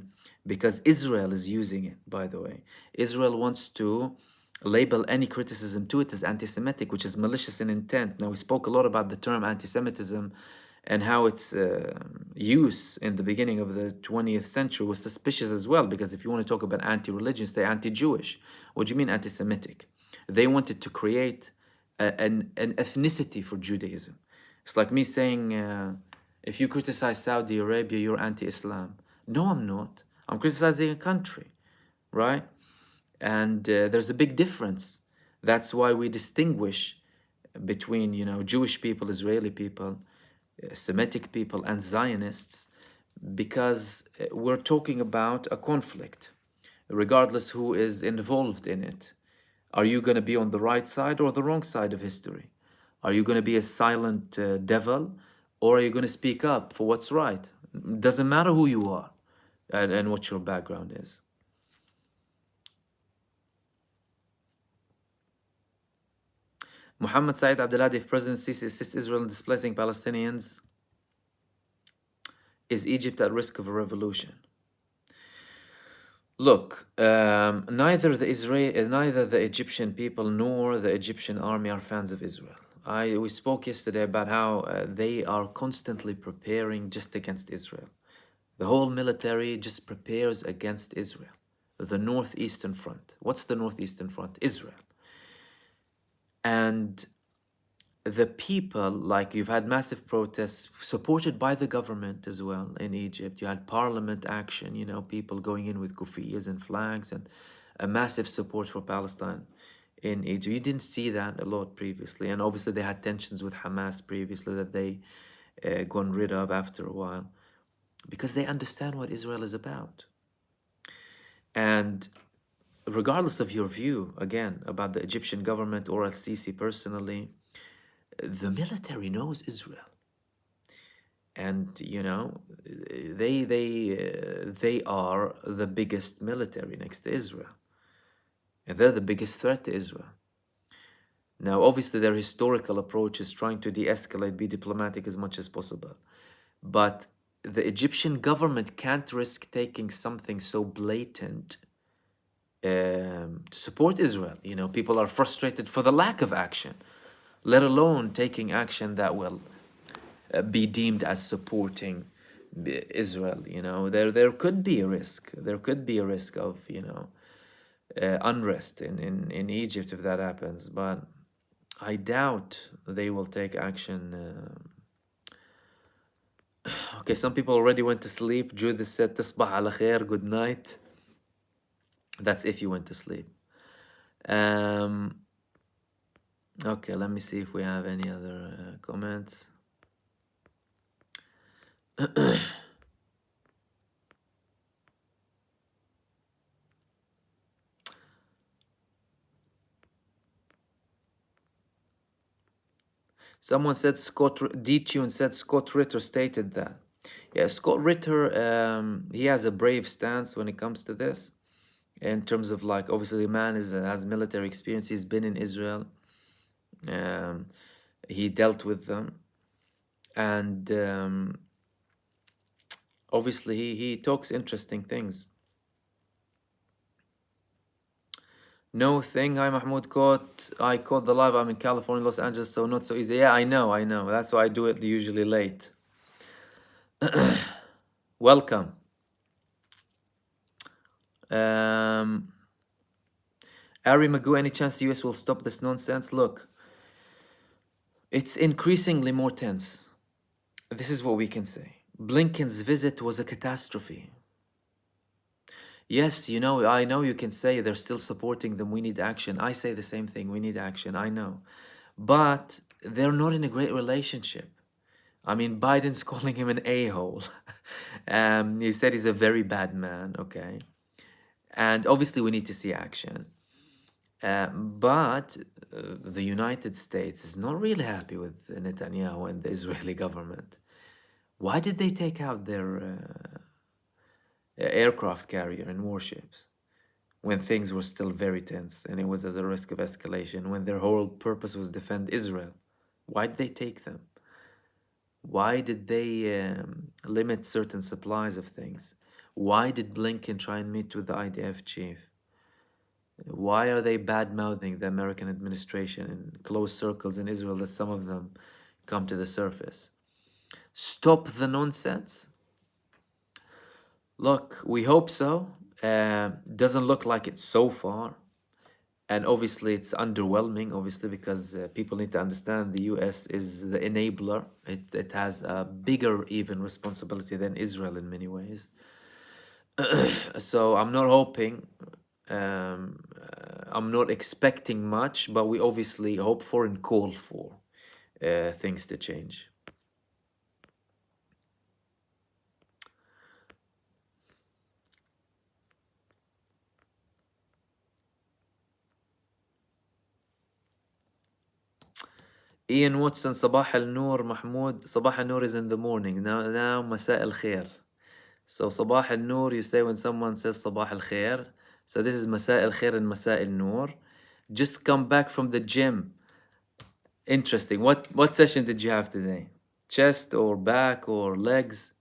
because Israel is using it, by the way. Israel wants to label any criticism to it as anti-Semitic, which is malicious in intent. Now, we spoke a lot about the term anti-Semitism and how its use in the beginning of the 20th century was suspicious as well, because if you want to talk about anti-religion, say anti-Jewish. What do you mean anti-Semitic? They wanted to create an ethnicity for Judaism. It's like me saying, if you criticize Saudi Arabia, you're anti-Islam. No, I'm not. I'm criticizing a country, right? And there's a big difference. That's why we distinguish between, Jewish people, Israeli people, Semitic people, and Zionists, because we're talking about a conflict, regardless who is involved in it. Are you going to be on the right side or the wrong side of history? Are you going to be a silent devil, or are you going to speak up for what's right? Doesn't matter who you are and what your background is. Muhammad Saeed Abdelhadi, if President Sisi assists Israel in displacing Palestinians, is Egypt at risk of a revolution? Look, neither the Egyptian people nor the Egyptian army are fans of Israel. We spoke yesterday about how they are constantly preparing just against Israel. The whole military just prepares against Israel. The Northeastern Front. What's the Northeastern Front? Israel. And the people, like, you've had massive protests supported by the government as well in Egypt. You had parliament action, people going in with kufiyas and flags, and a massive support for Palestine in Egypt. You didn't see that a lot previously. And obviously they had tensions with Hamas previously that they gone rid of after a while, because they understand what Israel is about. And regardless of your view, again, about the Egyptian government or al-Sisi personally, the military knows Israel. And, you know, they are the biggest military next to Israel. And they're the biggest threat to Israel. Now, obviously, their historical approach is trying to de-escalate, be diplomatic as much as possible. But the Egyptian government can't risk taking something so blatant to support Israel. You know, people are frustrated for the lack of action, let alone taking action that will be deemed as supporting Israel. You know, there could be a risk. There could be a risk of, you know, unrest in Egypt if that happens. But I doubt they will take action. Okay, some people already went to sleep. Judith said, "Tasbah ala khair, good night." That's if you went to sleep. Okay, let me see if we have any other comments. Someone said D-Tune said Scott Ritter stated that. Yeah, Scott Ritter, he has a brave stance when it comes to this. In terms of, like, obviously the man has military experience. He's been in Israel. He dealt with them. And obviously he talks interesting things. No thing. Hi, Mahmoud. I caught the live. I'm in California, Los Angeles, so not so easy. Yeah, I know. That's why I do it usually late. Welcome. Ari Magoo, any chance the US will stop this nonsense? Look, it's increasingly more tense. This is what we can say. Blinken's visit was a catastrophe. Yes, you know, I know you can say they're still supporting them. We need action. I say the same thing. We need action. I know. But they're not in a great relationship. I mean, Biden's calling him an a-hole. He said he's a very bad man, okay? And obviously we need to see action. But the United States is not really happy with Netanyahu and the Israeli government. Why did they take out their aircraft carrier and warships when things were still very tense and it was at a risk of escalation, when their whole purpose was defend Israel? Why did they take them? Why did they limit certain supplies of things? Why did Blinken try and meet with the IDF chief? Why are they bad-mouthing the American administration in close circles in Israel that some of them come to the surface? Stop the nonsense? Look, we hope so. Doesn't look like it so far. And obviously it's underwhelming, obviously, because people need to understand the US is the enabler. It has a bigger even responsibility than Israel in many ways. So I'm not hoping, I'm not expecting much, but we obviously hope for and call for things to change. Ian Watson, صباح النور. Mahmoud, صباح النور is in the morning. Now مساء الخير. So صباح النور, you say when someone says صباح الخير. So this is مساء الخير and مساء النور. Just come back from the gym. Interesting. What session did you have today? Chest or back or legs?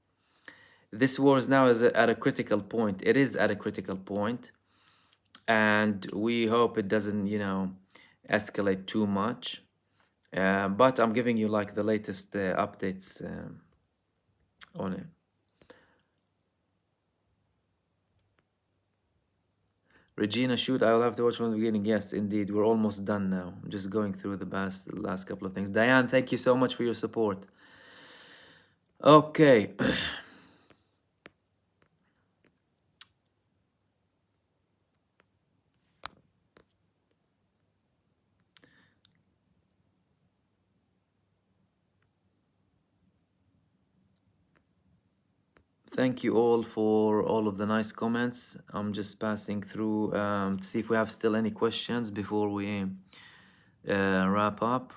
This war is now at a critical point. It is at a critical point. And we hope it doesn't, you know, escalate too much. But I'm giving you like the latest updates on it. Regina, shoot, I'll have to watch from the beginning. Yes, indeed. We're almost done now. I'm just going through the last couple of things. Diane, thank you so much for your support. Okay. Thank you all for all of the nice comments. I'm just passing through to see if we have still any questions before we wrap up.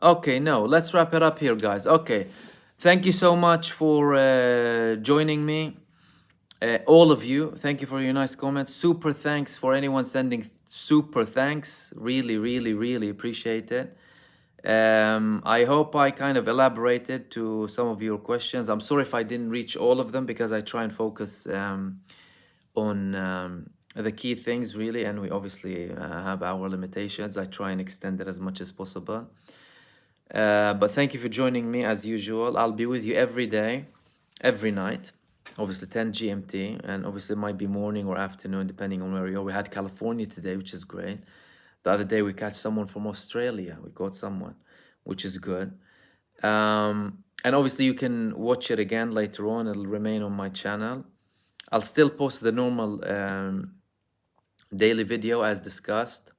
Okay, no, let's wrap it up here, guys. Okay, thank you so much for joining me. All of you, thank you for your nice comments. Super thanks for anyone sending super thanks. Really, really, really appreciate it. I hope I kind of elaborated to some of your questions. I'm sorry if I didn't reach all of them because I try and focus on the key things really, and we obviously have our limitations. I try and extend it as much as possible. But thank you for joining me as usual. I'll be with you every day, every night, obviously 10 GMT, and obviously it might be morning or afternoon depending on where you are. We had California today, which is great. The other day we catch someone from Australia. We caught someone, which is good. And obviously you can watch it again later on. It'll remain on my channel. I'll still post the normal daily video as discussed.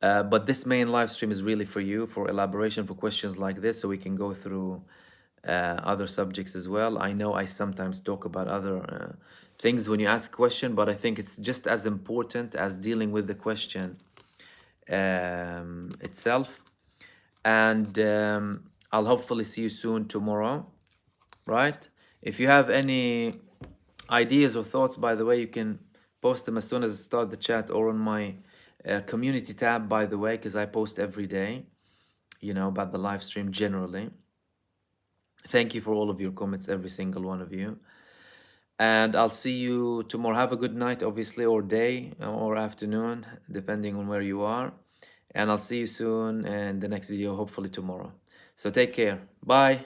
But this main live stream is really for you, for elaboration, for questions like this, so we can go through other subjects as well. I know I sometimes talk about other things when you ask a question, but I think it's just as important as dealing with the question itself. And I'll hopefully see you soon tomorrow, right? If you have any ideas or thoughts, by the way, you can post them as soon as I start the chat or on my community tab, by the way, because I post every day, you know, about the live stream generally. Thank you for all of your comments, every single one of you. And I'll see you tomorrow. Have a good night, obviously, or day or afternoon, depending on where you are. And I'll see you soon in the next video, hopefully tomorrow. So take care. Bye.